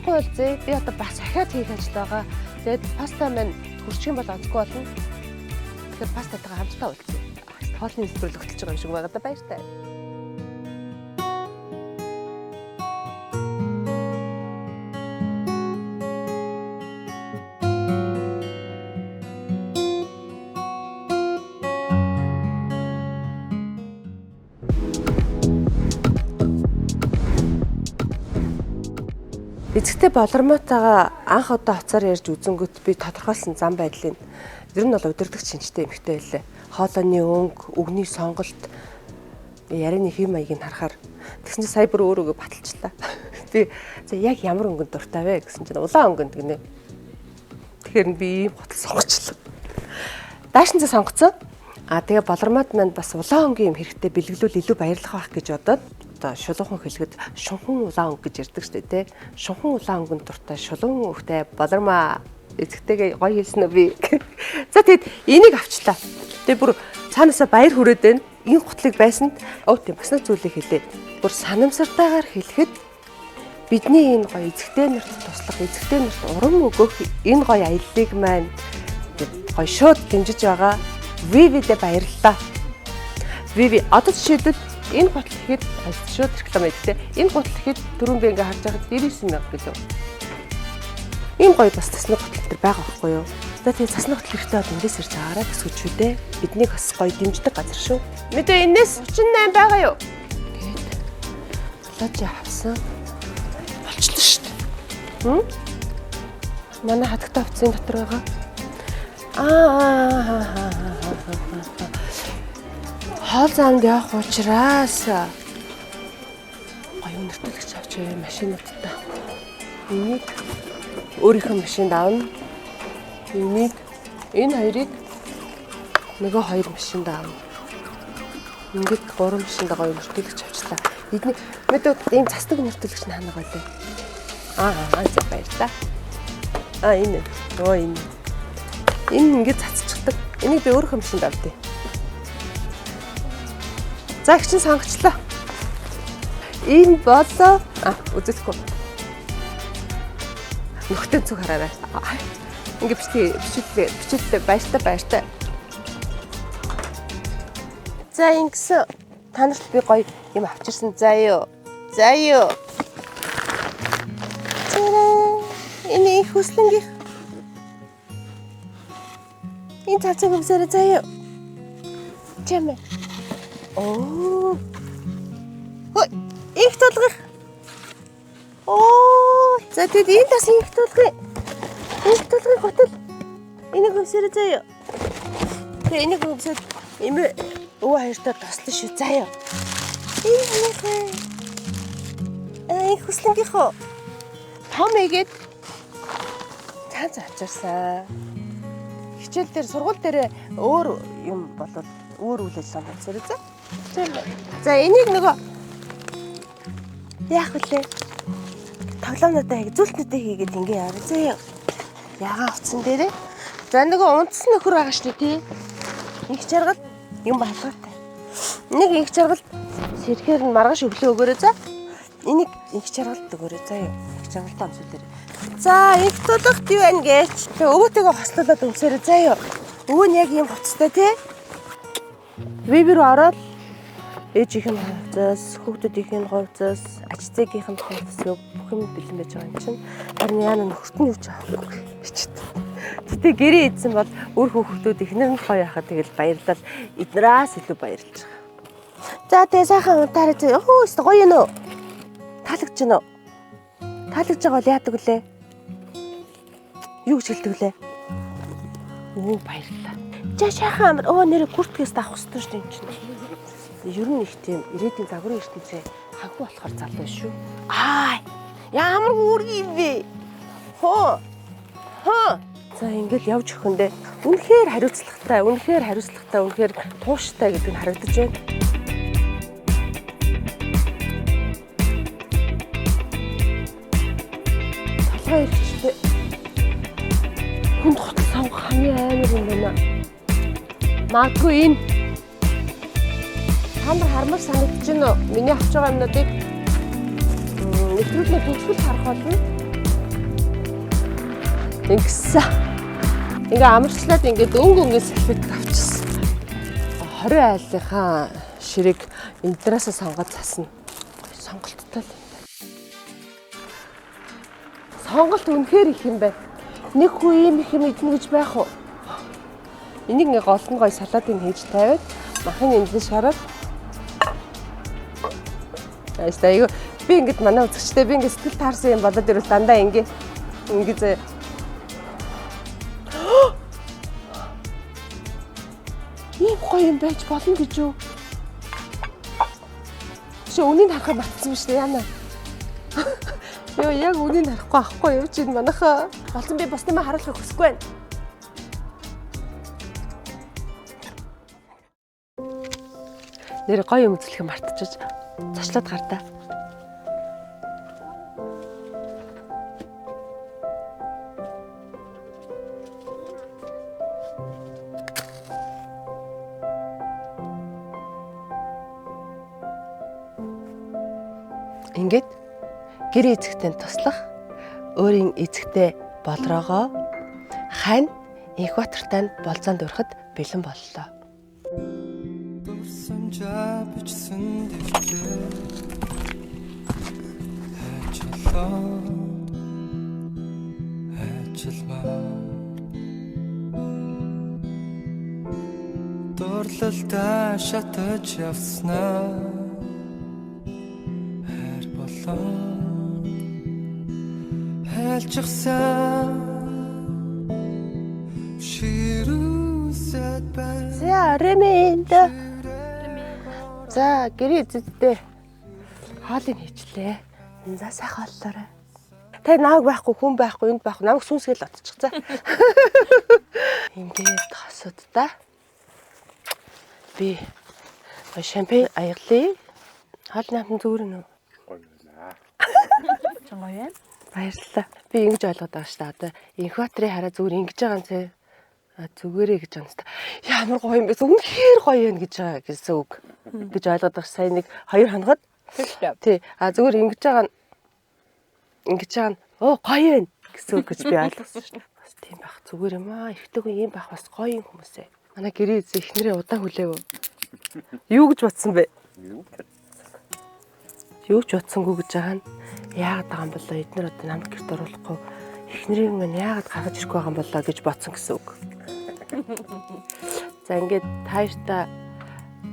Болохгүй бол зээ би одоо бас ахиад хийх ажил байгаа. Тэгээд паста маань хурцгийн бол онцгүй болно. Тэгэхээр пастатайгаа хамтдаа уулзъя. Хоолны нэвтрүүлэг хөтлөж байгаа юм шиг байгаа да баяртай. Эцэгтэй болормоотойгоо анх удаа хоцоор ярьж үзэнгүүт би тодорхойлсон зам байдлыг ер нь бол удирдах шинжтэй эмэгтэй байлаа. Хоолойны өнгө, үгний сонголт, ярианы хэм маягийг харахаар тэгсэн чинь сая бүр өөрөөгөө баталчлаа. Би за яг ямар өнгөнд дуртай вэ гэсэн чинь улаан өнгөнд гинэ. Тэгэхээр би ийм хотол сонгочлоо. Даашинзаа сонгоцсон. Тэгээ болормоод маань бас улаан өнгийн юм хэрэгтэй бэлгэлүүл илүү баярлах байх гэж бодоод одоо шулуухан хэлэхэд шунхан улаан өнгө гэж ярьдаг шүү дээ, тэ. Шунхан улаан өнгөнд дуртай шулуун өвтэй болормоо эцэгтэйгээ гоё хэлсэн үү би. За тэгэд энийг авчлаа. Тэгээ бүр цаанаасаа баяр хүрээд байна. Энэ готлыг байсанд тийм бас нэг зүйлийг хэлээ. Бүр санамсартайгаар хэлэхэд бидний энэ гоё эцэгтэй нарт туслах, эцэгтэй нарт урам өгөх энэ гоё аяллыг маань гоё шууд дэмжиж байгаа. Вивидэ баярлалаа. Виви одоо жишээлбэл энэ готл ихэд шууд реклам хийдэг те. Энэ готл ихэд түрүүн би ингээ харж байхад 99,000 гэлөө. Ийм гоё бас цасны готл төр байгаа байхгүй юу? За тэгээ цасны готл хэрэгтэй бол эндээс ирж аваарай гэсгүүч үү те. Биднийг бас гоё дэмждэг газар шүү. Мэдээ энэс 38 байгаа юу? Лаж авсан. Болчихлоо шүү дээ. Манай хатагтай авцсан дотор байгаа. Хоол занд явах учраас гоё өнөртөлөгч авч машинуудтай. Энийг өөрийнхөө машинд авна. Энийг энэ хоёрыг нөгөө хоёр машинд авна. Ингээд гурван машинд гоё өнөртөлөгч авчлаа. Эдний мэдээ ийм цасдаг өнөртөлөгч нь ханаа гоё лээ. За баярлаа. Энэ. Энэ. Энэ ингээд цацчихдаг. Энийг би өөрийнхөө машинд авдээ. За их чинь сонгочлоо. Энэ болоо үзэхгүй. Нөхдөд зүг хараарай. Ингээд бичүүлээ баяртай. За ингэсэн та нарт би гоё юм авчирсан. За юу. Тэрэ энэ их хүслэнгийнх. Энэ цаацаа гомсороо заяа. Чамэ. Оо. Хой, их толгох. Оо, за тэгэд энэ тас их толгох. Их толгох хотол. Энийг гомсороо заяа. Тэгээ энийг гомсоод эмээ өвөө хоёртой тослоо шүү заяа. Их хүслэнгийнхөө. Том эгээд цааз авчирсан. Хичээл дээр сургууль дээр өөр юм болоод өөр үйл ажиллагаа хийсэрээ. За энийг нөгөө яах вүлээ? Тоглоомнуудаа хэзүүлтнүүдээ хийгээд ингэ яараа. За ягаан утсан дээрээ. За нөгөө унтсан нөхөр байгаа шүү дээ тий. Их жаргал юм балгаатай. Нэг их жаргал сэрхээр нь маргааш өглөө өгөөрэй за. Энийг их жаргалд өгөөрэй за юу. Их жаргалтай өмсөл дээр. За их тулахт юу байна гэж. Тэгээ өвөөтэйгээ хослуулаад өмсөөрэй за юу. Өвөө нь яг ийм хоцтой тий. Вибер ороод ээжийнх нь хувцас, хүүхдүүдийнх нь хувцас, ачцэгийнх нь хувцас бүх юм бэлэн байж байгаа юм чинь. Харин яана нөхөрт нь юу ч авахгүй хичээд. Гэтэ гэрээ идсэн бол өөр хүүхдүүд ихнэр нь гоё яхаа тэгэл баярлал эднээс илүү баярлж байгаа. За тэгээ сайхан унтаарай зөө. Оо өстө гоё юм уу? Таалагдж байна уу? Таалагдж байгаа бол яадаг вүлээ? Юу гэж хэлдэг вүлээ? Оо баярлалаа. За шахаа амар нэр гүртгэс авах хэрэгтэй шүү дээ энэ чинь. Ер нь их тийм ирээдүйн загварын ертөнцийн хагу болохоор залуу шүү. Ямар үүрэг юм бэ? Хоо. За ингээл явж өгөндөө үнэхээр хариуцлагатай, тууштай гэдэг нь харагдаж байна. Толгой ирэхтэй. Хүнд хотол сонгох хамгийн амар юм байна. Магадгүй энэ хамар хармар санагдаж байна уу? Миний авч байгаа юмнуудыг нэвтрүүлгийн төгсгөл харах болно. Ингэсэн. Ингээ амарчлаад ингээ өнгө салфет авчихсан. 20 айлынхаа ширийг эндраасаа сонгоод засна. Сонголттой л юм байна. Сонголт үнэхээр их юм байна. Нэг хүн ийм их юм идэнэ гэж байх уу? Энийг ингээ голдон гой салаатыг хийж тавиад махын эндэн шараад айстаа би ингээд манай үзэгчтэй би ингээд сэтгэл таарсан юм болоод ирвэл дандаа ингээ заяа. Ийм гоё юм байж болно гэж юу? Чи үнийг харахад батсан юм шүү дээ яана. Йоо яг үнийг харахгүй ахгүй юу чи манайхаа болсон би бусдын маа харуулахыг хүсэхгүй байна. Нэр гоё юм үзлэхээ мартчихж зашлаад гардаа. Ингээд гэр эзэгтэй туслах өөрийн эзэгтэй болроогоо хань Экватортанд болзоонд өрөхөд бэлэн боллоо. Бичсэн дэвтэр ажилламаар дурлалдаа шатаж явснаа хайр болон хайлчсан ширүүсэд байна. За ремэнд. За гэр эзэгтэй хоолыг хийчлээ. За сайхан боллоорой. Та нааг байхгүй, хүн байхгүй, энд байхгүй. Намайг сүнсгээл отчихцаа. Ингээд хосуудаа. Би шампань аяглая. Хоолны хамт зүгээр нөө. Чангой юм. Баярлалаа. Би ингэж ойлгоод байгаа шүү дээ. Одоо Экваторыг хараа зүгээр ингэж байгаа юм зэ. Зүгээрээ гэж байна. Ямар гоё юм бэ? Үнэхээр гоё юм гэж байгаа гэсэн үг. Гэж ойлгоод байгаа. Сая нэг 2 хоногод. Тий. Зүгээр ингэж байгаа нь оо гоё юм гэсэн үг гэж би ойлгосон шүү дээ. Бас тийм байх зүгээр юм аа. Ихтэйгүй юм байх бас гоё юм хүмүүсээ. Манай гэрээ эзэн ихнэрээ удаан хүлээв. Юу гэж бодсон бэ? Юу ч бодсонгүй гэж байгаа нь яагаад байгаа юм болоо эднэр одоо намайг гэрт оруулахгүй эхнэрийг мань яагаад гаргаж ирэх байгаа юм болоо гэж бодсон гэсэн үг. За ингээд тааштай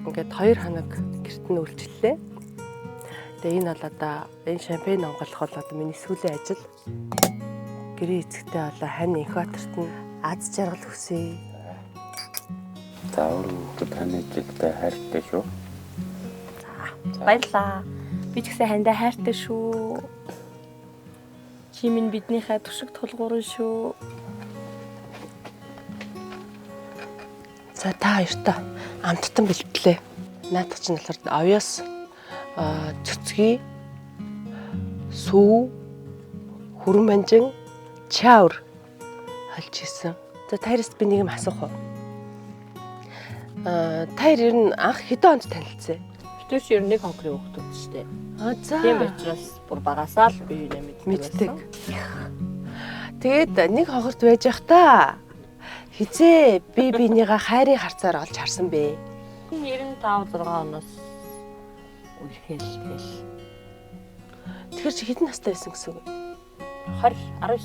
ингээд 2 хоног гэрт нь үйлчлэлээ. Тэгээ энэ бол одоо энэ шампань онголох бол одоо миний сүүлийн ажил. Гэрээ эзэгтэй болоо хань Экваторт нь аз жаргал хүсье. За өөрөө таны жилдээ хайртай шүү. Баярлаа. Би ч гэсэн хандаа хайртай шүү. Чи минь биднийхээ туршиг тулгуурн шүү. За та хоёртой амттан бэлтлээ. Наадах чинь болохоор овёс цөцгий сүү хүрэн банжин чаавар холж исэн. За таяраас би нэг юм асуух уу? Таяр ер нь анх хэдэн онд танилцсан? Битүүч ер нь нэг хонхрын хүүхдүүд шүү дээ. За. Тийм учраас бүр багасаа л би юу мэддэг. Тэгээд нэг хонхорт байж явах та. Хизээ би бинийгаа хайрын харцаар олж харсан бэ. 95 6 оноос үерхэл тэгэл. Тэгэхээр чи хэдэн настай байсан гэсэн үг? 20 19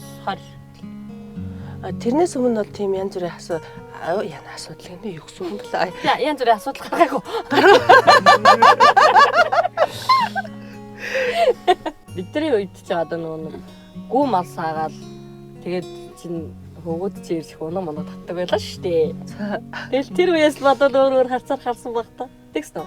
20. Тэрнээс өмнө бол тийм янз бүрийн яна асуудал юм юу гэсэн юм бэ? Янз бүрийн асуудал гаргаагүй. Бидний үед ч одоо нөгөө гүү мал саагаал тэгээд чин хөвгөд чи ирлэх унаа моноо татдаг байлаа шүү дээ. Тэгэл тэр үеэс бодоод өөр харцаар харсан баг та. Тэгс нөө.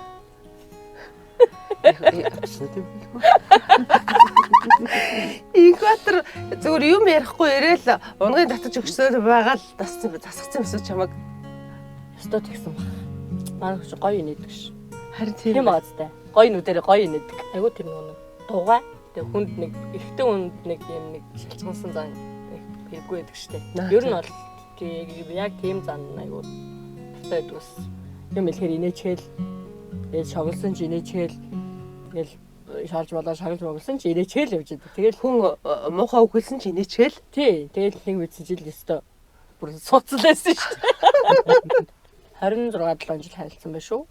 Экватор зүгээр юм ярихгүй ирээл унгын татаж өгсөөр байгаа л засгацсан эсвэл чамаг өстөө тэгсэн баг. Манай хүч гоё инээдэг ш. Харин тийм байгаа зү. Гоё нүдэрээ гоё инээдэг. Айгуу тэр нөгөө дугай. Тэг хүнд нэг ихтэй хүнд нэг юм нэг шилжгансан зан хэрэггүй байдаг штэ. Ер нь бол яг тийм зан айгуу байдаг ус. Юм хэлэхээр инээчээл. Тэгэл шоглсон ч инээчээл. Тэгэл шарж болоо шагалж мөглсөн чи ирээчээл явж идэв. Тэгэл Хүн муухай үг хэлсэн чи инээчгээл. тий. Тэгэл нэг мэдсэн жил өстө бүр суцлаасан шүү дээ. 26 7 жил харилцсан байх шүү.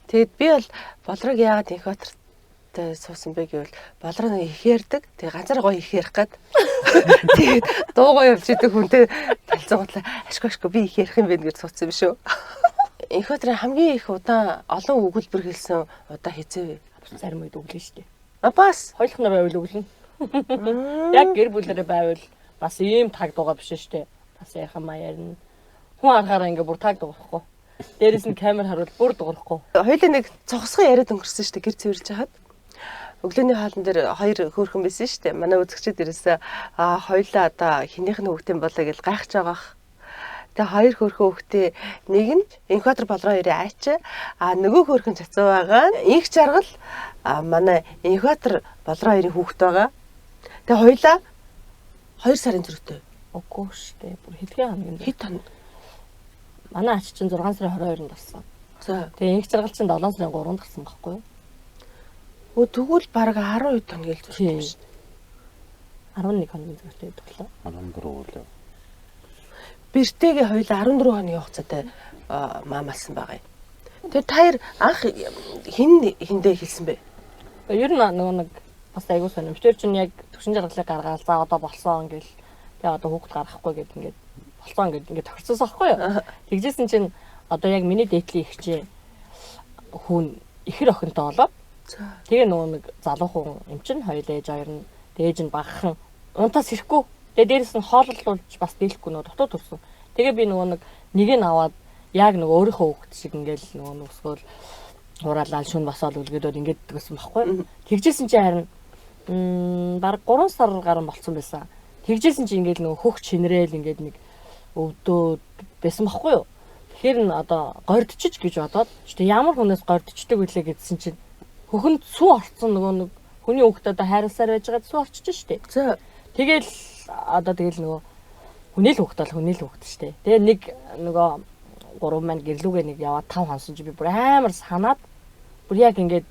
Тэгэд би бол болрог яагаад их батартай суусан бэ гэвэл болрог нэг их ярьдаг. Тэгээ ганцаар гоё их ярих гээд. Тэгээд дуугаа явж идэг хүнтэй талцуугатлаа ашгүй би их ярих юм байна гэж суудсан юм шүү. Их батрын хамгийн их удаан олон өгүүлбэр хэлсэн удаа хизээ вэ? Зарим үед өглөө шүү дээ. Бас Хойлох нар байвал өглөн. Яг гэр бүлэрээ байвал бас ийм таг дуугаа биш шүү дээ. Бас яхан маяарна. Хүн аргаараа ингээ бүр таг дуурахгүй. Дээрээс нь камер харуул бүр дуурахгүй. хоёулаа нэг цогсгон яриад өнгөрсөн шүү дээ гэр цэвэрлж хаад. Өглөөний хаалн дээр хоёр хөөрхөн байсан шүү дээ. Манай үзэгчид дээрээс хоёулаа одоо хинийх нь хүүхдийн болоо гэж гайхаж байгаах. Тэгээ хоёр хөөрхөн хүүхдээ нэг нь Инкватор болроо хоёрын айч нөгөө хөөрхөн цацуу байгаа. Инх жаргал манай Инкватор болроо хоёрын хүүхд байгаа. Тэгээ хоёулаа 2 сарын төрөйтэй. Үгүй шүү дээ. Бүр хэдхэн хоногийн Хэд тань. манай ач чинь 6 сарын 22-нд гарсан. За. Тэгээ инх жаргал чинь 7 сарын 3-нд гарсан байхгүй юу? Тэгвэл баг 12 тоног л зүрх юм шүү. 11 хоногийн зөртэй төглөө. 14 үлээ. Бэртэйгээ хоёулаа 14 хоногийн хугацаатай маамалсан байгаа юм. Тэгээ та хоёр анх хиндээ хэлсэн бэ? Ер нь нөгөө нэг бас айгуу сонирм. Тэр чинь яг төвшин жаргалыг гаргаал. За одоо болсон гэл. Тэгээ одоо хүүхд гаргахгүй гэд ингээд болсон гэд ингээд тохирцсон байхгүй юу? Тэгжсэн чинь одоо яг миний дээдлийн ихчээ хүн ихэр охинтой болоод тэгээ нөгөө нэг залуу хүн юм чинь хоёул ээж хоёр нь дээж нь багахан унтаас ирэхгүй. Тэгээ дээрэс нь хооллуулж бас дийлэхгүй нөгөө дотоод төрсөн. Тэгээ би нөгөө нэг нь аваад яг нөгөө өөрийнхөө хүүхд шиг ингээл нөгөө нүсгөл ураалал шүн басаал үлгээдүүд ингээд гэсэн баггүй. Тэгжсэн чи харин баг 3 сар гарan болцсон байсан. Тэгжсэн чи ингээд нөгөө хөх чинрээл ингээд нэг өвдөө байсан баггүй юу. Тэгэхээр н одоо гордчиж гэж бодоод чи ямар хүнээс гордчдаг вүлээ гэдсэн чинь хөхөнд сүү орцсон нөгөө нэг хүний хүүхд одоо хайрласаар байж байгаа сүү орчиж штэ. За. Тэгэл одоо тэгэл нөгөө хүний л хүүхд штэ. Тэгээ нэг нөгөө 3 маань гэрлүүгээ нэг яваад 5 хонсон чи би бүр амар санаад бүр яг ингээд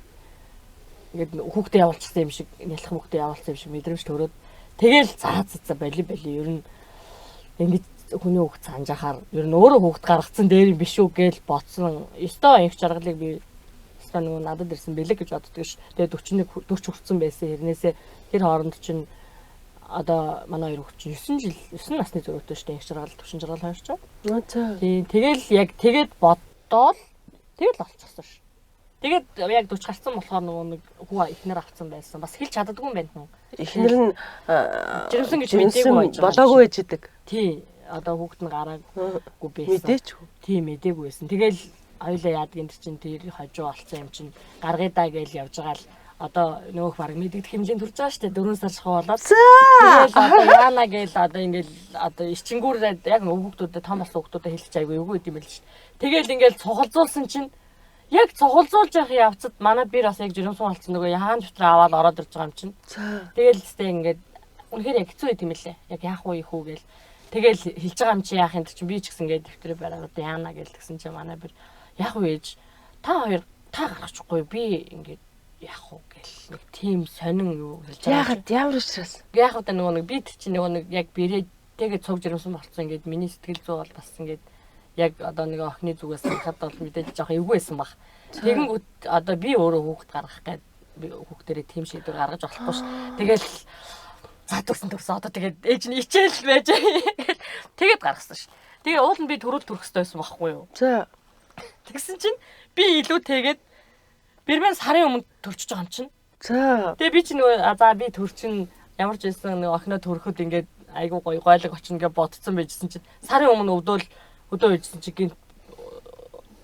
хүүхдээ явуулчихсан юм шиг нялх хүүхдээ явуулсан юм шиг мэдрэмж төрөөд тэгэл заа бали ер нь ингээд хүний хүүхд санжахаар ер нь өөрөө хүүхд гаргацсан дээр юм биш үү гээл бодсон. Ёстой инх жаргалыг би ёстой нөгөө надад ирсэн бэлэг гэж боддог ш. Тэгээ 40 хүрсэн байсан хэрнээсээ тэр хооронд чинь одоо манай хоёр хүүхд чинь 9 насны зөрүүтэй штэ инх жаргал төвшин жаргал хоёр ч. За. Тэгэл яг тэгэд бодоод тэгэл олцсон ш. Тэгээд яг 40 гарсан болохоор нөгөө нэг хүү ихнэр авцсан байсан. Бас хэлж чаддаггүй юм байна хүн. Ихнэр нь жирэмсэн гэж мэдээгүй байж байгаа. Болоогүй байж идэг. Тий. Одоо хүүхд нь гараагүй байсан. Мэдээч. Тий мэдээгүй байсан. Тэгэл хоёлаа яадаг энэ чинь тэр хажуу олцсон юм чинь гаргая даа гэж явж байгаа л одоо нөгөөх баг мэддэх хэмжээнд хүрч байгаа шүү дээ 4 сар шахуу болоод. Тэгэл одоо яана гээл одоо ингээл одоо ичингүүр яг хүүхдүүдэд том болсон хүүхдүүдэд хэлчих айгүй юу гэдэм байл шүү дээ. Тэгэл ингээл цугалзуулсан чинь яг цугалзуулж явах явцад манай бир бас яг жирэмсэн болцсон нөгөө яаан дотроо аваад ороод ирж байгаа юм чинь. Тэгэл тест ингээд үнэхээр яг хэцүү байт юм лээ. Яг яах вэ их үү гээл. Тэгэл хэлж байгаа юм чи яах юм чинь би ч гэсэн ингээд дэвтрээ бариад яана гээл тэгсэн чинь манай бир яах вэ ээж та хоёр та гаргачихгүй би ингээд яах вэ гээл нэг тийм сонин юу хэлж байгаа. Яагаад ямар учраас? Яг одоо нөгөө нэг бид чинь нөгөө нэг яг бирээтэйгээ цуг жирэмсэн болцсон ингээд миний сэтгэл зүй бол бас ингээд яг одоо нэг охины зүгээс харахад бол мэдээж жоох эвгүй байсан баг. Тэгэнгүүт одоо би өөрөө хүүхд гаргах гээд хүүхдэрээ тийм шийдвэр гаргаж болохгүй ш. Тэгэл задгсан төрсөн одоо тэгээд ээж нь ичээл байж тэгээд гаргасан ш. Тэгээ уул нь би төрөл төрөх хэрэгтэй байсан байхгүй юу? За. Тэгсэн чинь би илүү тэгээд бэрмэн сарын өмнө төрчихөж байгаа юм чинь. За. Тэгээ би чи нөгөө за би төрчин ямар ч байсан нөгөө охиноо төрөхөд ингээд айгуу гоё гойлог очно гэж бодсон байжсэн чинь сарын өмнө өдөө үйжсэн чи гинт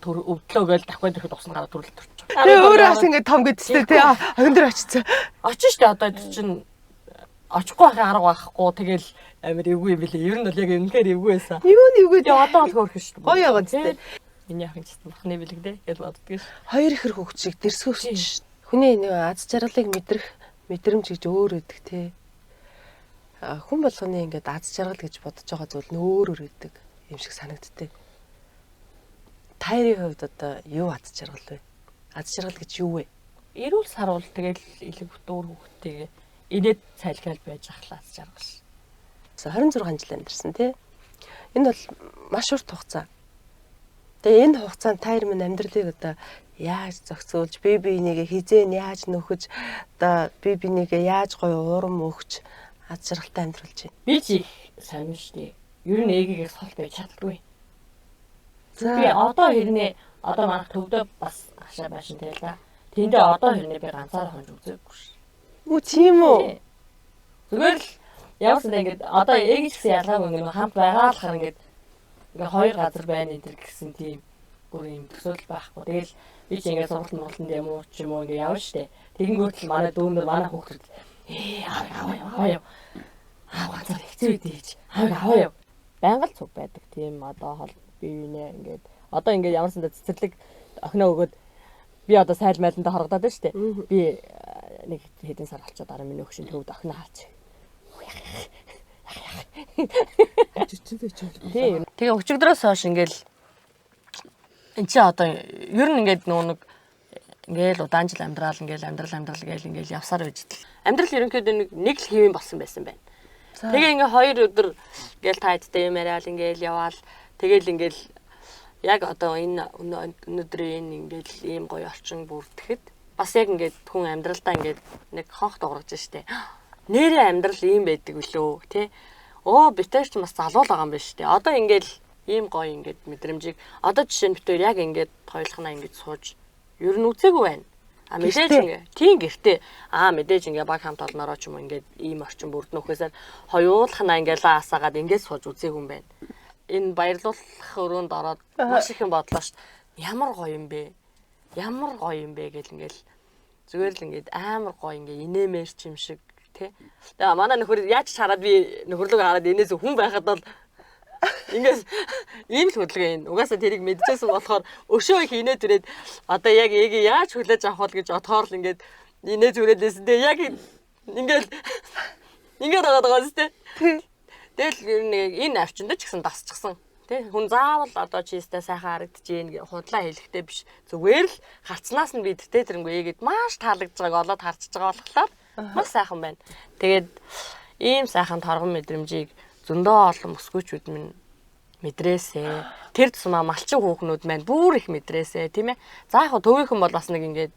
өвдлөө гээл дахиад ирэхэд усна гараа төрөл төрчих. Тэгээ өөрөө бас ингээд том гэдэгтэй тий охин дээр очицсан. Очиж штэ одоо чинь очихгүй байхын арга байхгүй тэгэл амир эвгүй юм билээ. Ер нь бол яг үнэхээр эвгүй байсан. Эвгүй Тэгээ одоо бол хөөрхөн штэ. гоё яваад тий. Миний охин ч махны бэлэг дээ гэж боддог ш. Хоёр ихэр хөвгч шиг дэрсгөөч. Хүний нэг аз жаргалыг мэдрэх мэдрэмж гэж өөр өгдөг тий. Хүн болгоны ингээд аз жаргал гэж бодож байгаа зүйл нь өөр өгдөг юм шиг санагддаг. Тайрын хувьд одоо юу аз жаргал вэ? аз жаргал гэж юу вэ? Эрүүл сарвал тэгэл элэг бүтүүр хүүхдтэйгээ инээд цайлгаал байж ахлаа аз жаргал. 26 жил амьдэрсэн тий. Энэ бол маш урт хугацаа. Тэгээ энэ хугацаанд та минь амьдралыг одоо яаж зохицуулж, бие биенийгээ хизээ яаж нөхөж, одоо бие биенийгээ яаж гоё уурам өгч аз жаргалтай амьдруулж байна. Би ч их сонирн штий. Ер нь ээгийг сол байж чаддаггүй. Би одоо хэрнээ одоо манайх төвдөө бас ашаа байшин тайл. Тэндээ одоо хэрнээ би ганцаараа хонж үзээгүй ш. Үгүй тийм үү? Зүгээр л явсан ингээд одоо ээж гэсэн ялгаагүй ингээд хамт байгаалахаар ингээд хоёр газар байна энэ гэсэн тийм бүр юм төсөөл байхгүй. Тэгэл би ч ингээд сургалтанд юм уу ч юм уу ингээд явна штэ. Тэгэнгүүт л манай дүүнээр манай хүүхдэд аваа ганцаар хэцүү идэж аваа байнга л цуг байдаг тийм одоо хол бивнэ ингээд одоо ингээд ямарсандаа цэцэрлэг охиноо өгөөд би одоо сайл майландаа хоргодоод байна штэ. Би нэг хэдэн сар болчиход дараа миний өгшин төвд охиноо хаач. Тэгээ өчигдрөөс хойш ингээл эн чи одоо ер нь ингээд нэг ингээл удаан жил амьдрал гээл ингээл явсаар байж тэл. Амьдрал ерөнхийдөө нэг л хэвэн болсон байсан байна. Тэгээ ингээ 2 өдөр ингээл тайдтай юм яриад ингээл яваал тэгэл ингээл яг одоо энэ өнөөдрийн ингээл ийм гоё орчин бүрдэхэд бас яг ингээд хүн амьдралдаа ингээд нэг хонх дуурж штэ. Нэрээ амьдрал ийм байдаг үлөө тий. Оо битэрч бас залуу байгаа юм байна штэ. Одоо ингээл ийм гоё ингээд мэдрэмжийг одоо жишээ нь битээр яг ингээд хоёулахнаа ингээд сууж ер нь үзээгүй байна. А мэдээж ингээ тийм гэртээ мэдээж ингээ баг хамт олноороо ч юм ингээд ийм орчин бүрднөхөөсөө хоёулахнаа ингээ лаасаагаад ингээд сууж үзээгүй юм байна. Энэ баярлуулах өрөөнд ороод маш их юм бодлоо ш. Ямар гоё юм бэ? Ямар гоё юм бэ гэл ингээл зүгээр л ингээд амар гоё ингээ инээмэр ч юм шиг тий. Тэгээ манай нөхөр яаж ч хараад би нөхөрлөг хараад энээс хүн байхад бол ингээс ийм л хөдөлгөөн энэ. Угаасаа тэрийг мэдчихсэн болохоор өшөө их инээ түрээд одоо яг эгийг яаж хүлээж авах вэ гэж бодохоор л ингээд инээ зүрээлсэн. Тэгээ яг ингээд байгаа даа зү. Тэгэл ер нь энэ арчинд ч гэсэн дасчихсан. Тэ хүн заавал одоо чистэ сайхан харагдчихээн гэ худлаа хэлэхтэй биш. Зүгээр л харцнаас нь бидтэй тэрнгүй эгээд маш таалагдж байгааг олоод харчиж байгаа болохоор маш сайхан байна. Тэгээд ийм сайхан торгон мэдрэмжийг зөндөө олон өсгөөчүүд минь мэдрээсэ. Тэр тусмаа малчин хүүхнүүд маань бүр их мэдрээсэ, тийм ээ. За яг төвийнхэн бол бас нэг ингээд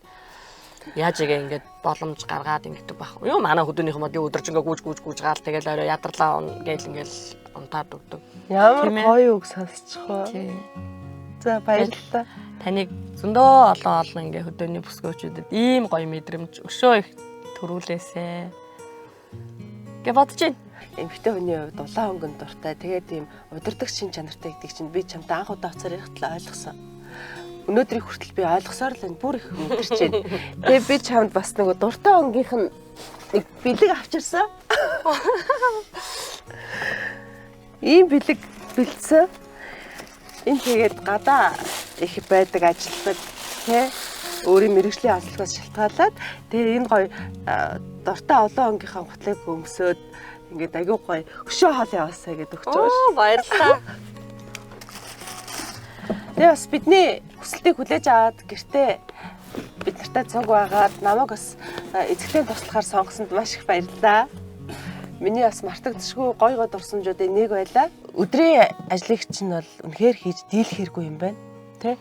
яаж игээ ингээд боломж гаргаад ингэдэг байх. Юу манай хөдөөнийхэн мод өдөржингөө гүүж гаал тэгэл орой ядарлаа гээл ингээл унтаад өгдөг. Ямар гоё үг сонсчих вэ? Тийм. За баярлалаа. Таныг зөндөө олон ингээ хөдөөний бүсгөөчүүдэд ийм гоё мэдрэмж өшөө их төрүүлээсэ. Гэ бодож байна. Эмэгтэй хүний хувьд улаан өнгөнд дуртай. Тэгээд тийм удирдаг шин чанартай гэдэг чинь би чамд анх удаа уцаар ярихтлаа ойлгосон. Өнөөдрийг хүртэл би ойлгосоор л энэ бүр их мэдэрч байна. Тэгээд би чамд бас нэг дуртай өнгийнх нь нэг бэлэг авчирсан. Ийм бэлэг бэлдсэн. Энэ тэгээд гадаа их байдаг ажилтнууд тий өөрийн мэрэгжлийн ажлаас шалтгаалаад тэгээд энэ гоё дуртай олон өнгийнхаа гутлыг өмсөөд ингээд аягүй гоё өшөө хоол яваасаа гэдэг өгч байгаа шүү. Баярлалаа. Тэгээ бас бидний хүсэлтийг хүлээж аваад гэртээ бид нартай цуг байгаад намайг бас эзэгтэй туслахаар сонгосонд маш их баярлалаа. Миний бас мартагдчихгүй гоё гоё дурсамжуудын нэг байлаа. Өдрийн ажлыг чинь бол үнэхээр хийж дийлэхэргүй юм байна. Тэ?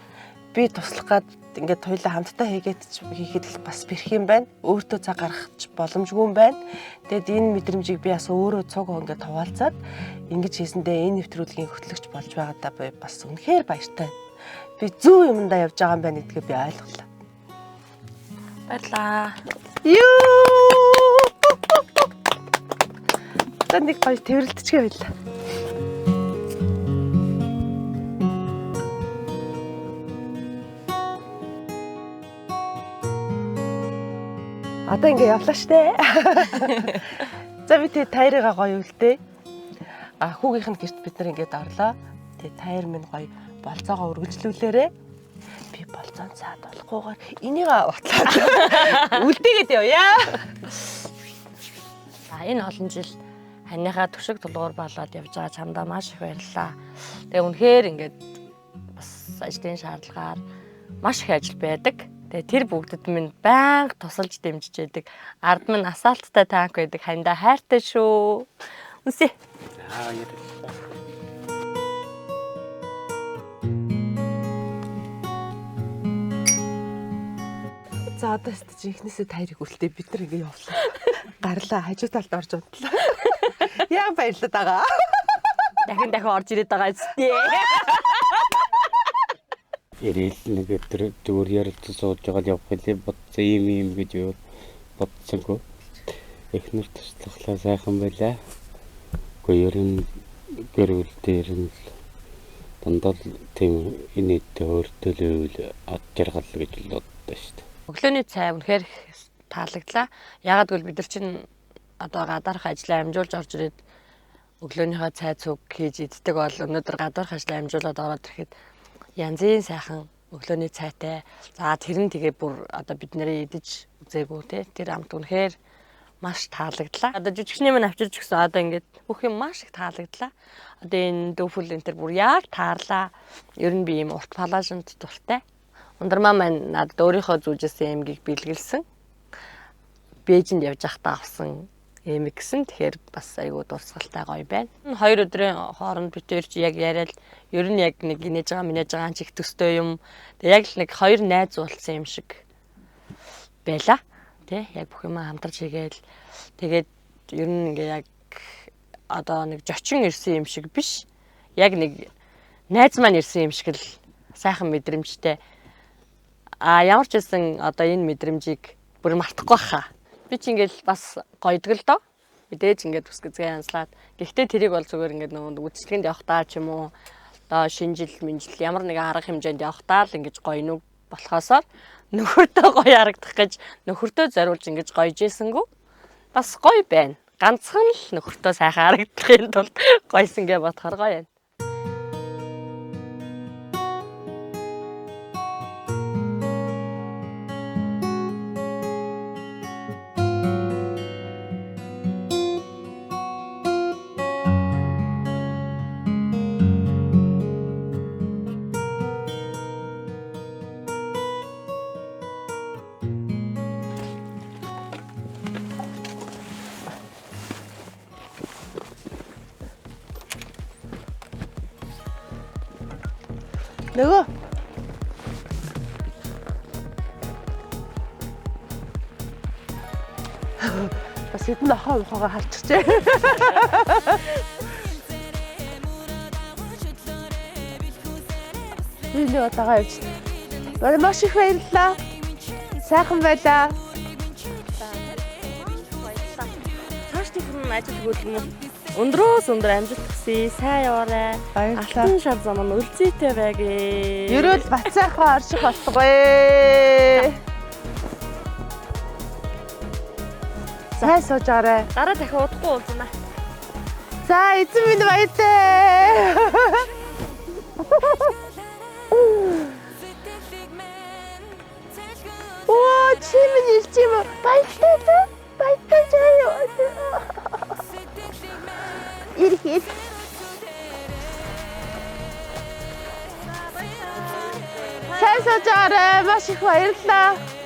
Би туслах гад ингээд хоёулаа хамтдаа хийхэд л бас бэрх юм байна. Өөртөө цаг гаргах боломжгүй юм байна. Тэгэд энэ мэдрэмжийг би бас өөрөө цуг ингээд хуваалцаад ингэж хийсэндээ энэ нэвтрүүлгийн хөтлөгч болж байгаадаа би бас үнэхээр баяртай. Би зөв юмдаа явж байгаа юм байна гэдгээ би ойлголоо. Баярлалаа. За нэг гоё тэрэлтчгээ байлаа. Одоо ингээ явлаа штэ. За би тэгээ тайрыгаа гоё үлдээ. Хүүгийнх нь гэрт бид нар ингээд орлоо. Тэгээ тайр минь гоё болцоогоо үргэлжлүүлээрэ. Би болцоон цаад болохгүйгээр энийг батлаад үлдээгээд явъя. Энэ олон жил ханыхаа төшиг тулгуур болоод явж байгаа чамдаа маш их баярлалаа. Тэгээ үнэхээр ингээд бас ажлын шаардлагаар маш их ажил байдаг. Тэгээ тэр бүгдэд минь байнга тусалж дэмжиж байдаг. Ард минь асаалттай танк байдаг. Хандаа хайртай шүү. Үнсээ. Баярлалаа. За одоо ч жинхнээсээ тайрыг үлдээ бид нар ингэ явлаа. Гарлаа хажуу талд орж унтлаа. Яа баярлаад байгаа. Дахин орж ирээд байгаа зү. Ирэл нэг өдөр зүгээр ярилцсан сууж байгаа явах хэлээ бодсон юм гэж юу бодсонгүй. Эхнэр туслахлаа сайхан байлаа. Гэхдээ ер нь гэр бүл дээр нь дандаа тийм инээдтэй өөртөө ад жаргал гэж л боддоо шүү дээ. Өглөөний цай үнэхээр таалагдлаа. Ягаад гэвэл бид нар чинь одоо гадаарх ажлаа амжуулж орж ирээд өглөөнийхөө цай цуг хийж иддэг бол өнөөдөр гадаарх ажлаа амжуулаад ороод ирэхэд янзын сайхан өглөөний цайтай. За тэр нь тэгээ бүр одоо бид нарыг идэж үзээгүй те. Тэр амт үнэхээр маш таалагдлаа. Одоо жүжигчний минь авчирч гисэн одоо ингээд бүх юм маш их таалагдлаа. Одоо энэ дүүфүл энэ төр бүр яг таарлаа. Ер нь би ийм урт палажинд дуртай. Ундрмаа маань надад өөрийнхөө зүүжсэн эмгийг бэлгэлсэн. Бээжинд явж байхдаа авсан эмэг гэсэн. Тэгэхээр бас айгүй дурсгалтай гоё байна. 2 өдрийн хооронд битээр чи яг яриад ер нь яг нэг инээж байгаа минэж байгаа чих төстэй юм. Тэг яг л нэг 2 найз уулсан юм шиг байла. Тэ яг бүх юм хамтарч хийгээл тэгээд ер нь ингээ яг одоо нэг зочин ирсэн юм шиг биш. Яг нэг найз маань ирсэн юм шиг л сайхан мэдрэмжтэй. Ямар ч байсан одоо энэ мэдрэмжийг бүр мартахгүй хаа. Би ч ингээл бас гоёдаг л доо. Мэдээж ингээд ус гэзгээ янзлаад. Гэхдээ тэрийг бол зүгээр ингээд нөгөө үдшилгэнд явахтаа ч юм уу одоо шинжил минжил ямар нэгэн арга хэмжээнд явахтаа л ингэж гоё нүг болохоосоор нөхөртөө гоё харагдах гэж нөхөртөө зориулж ингэж гоёж ийсэнгүү. Бас гоё байна. Ганцхан л нөхөртөө сайхан харагдахын тулд гойсон гэж бодохоор гоё байна. Нөгөө бас хэдэн ахаа харчихжээ. Миний удаага явж. Маш их баярлалаа. Сайхан байлаа. Цааш тийм ажил хөлмөр өндрөөс өндөр амжилт хүсье. Сайн яваарай. Баярлалаа. Алтан шар зам нь үлзийтэй байгээ. Ерөөл бацаахаа орших болтугай. Сайн сууж арай. Дараа дахин удахгүй уулзна. За эзэн минь баяртай. Оо чи минь ирж юм уу? Баяртай. Баяртай жаа. Ирэхэд сайн сууж арай. Маш их баярлалаа.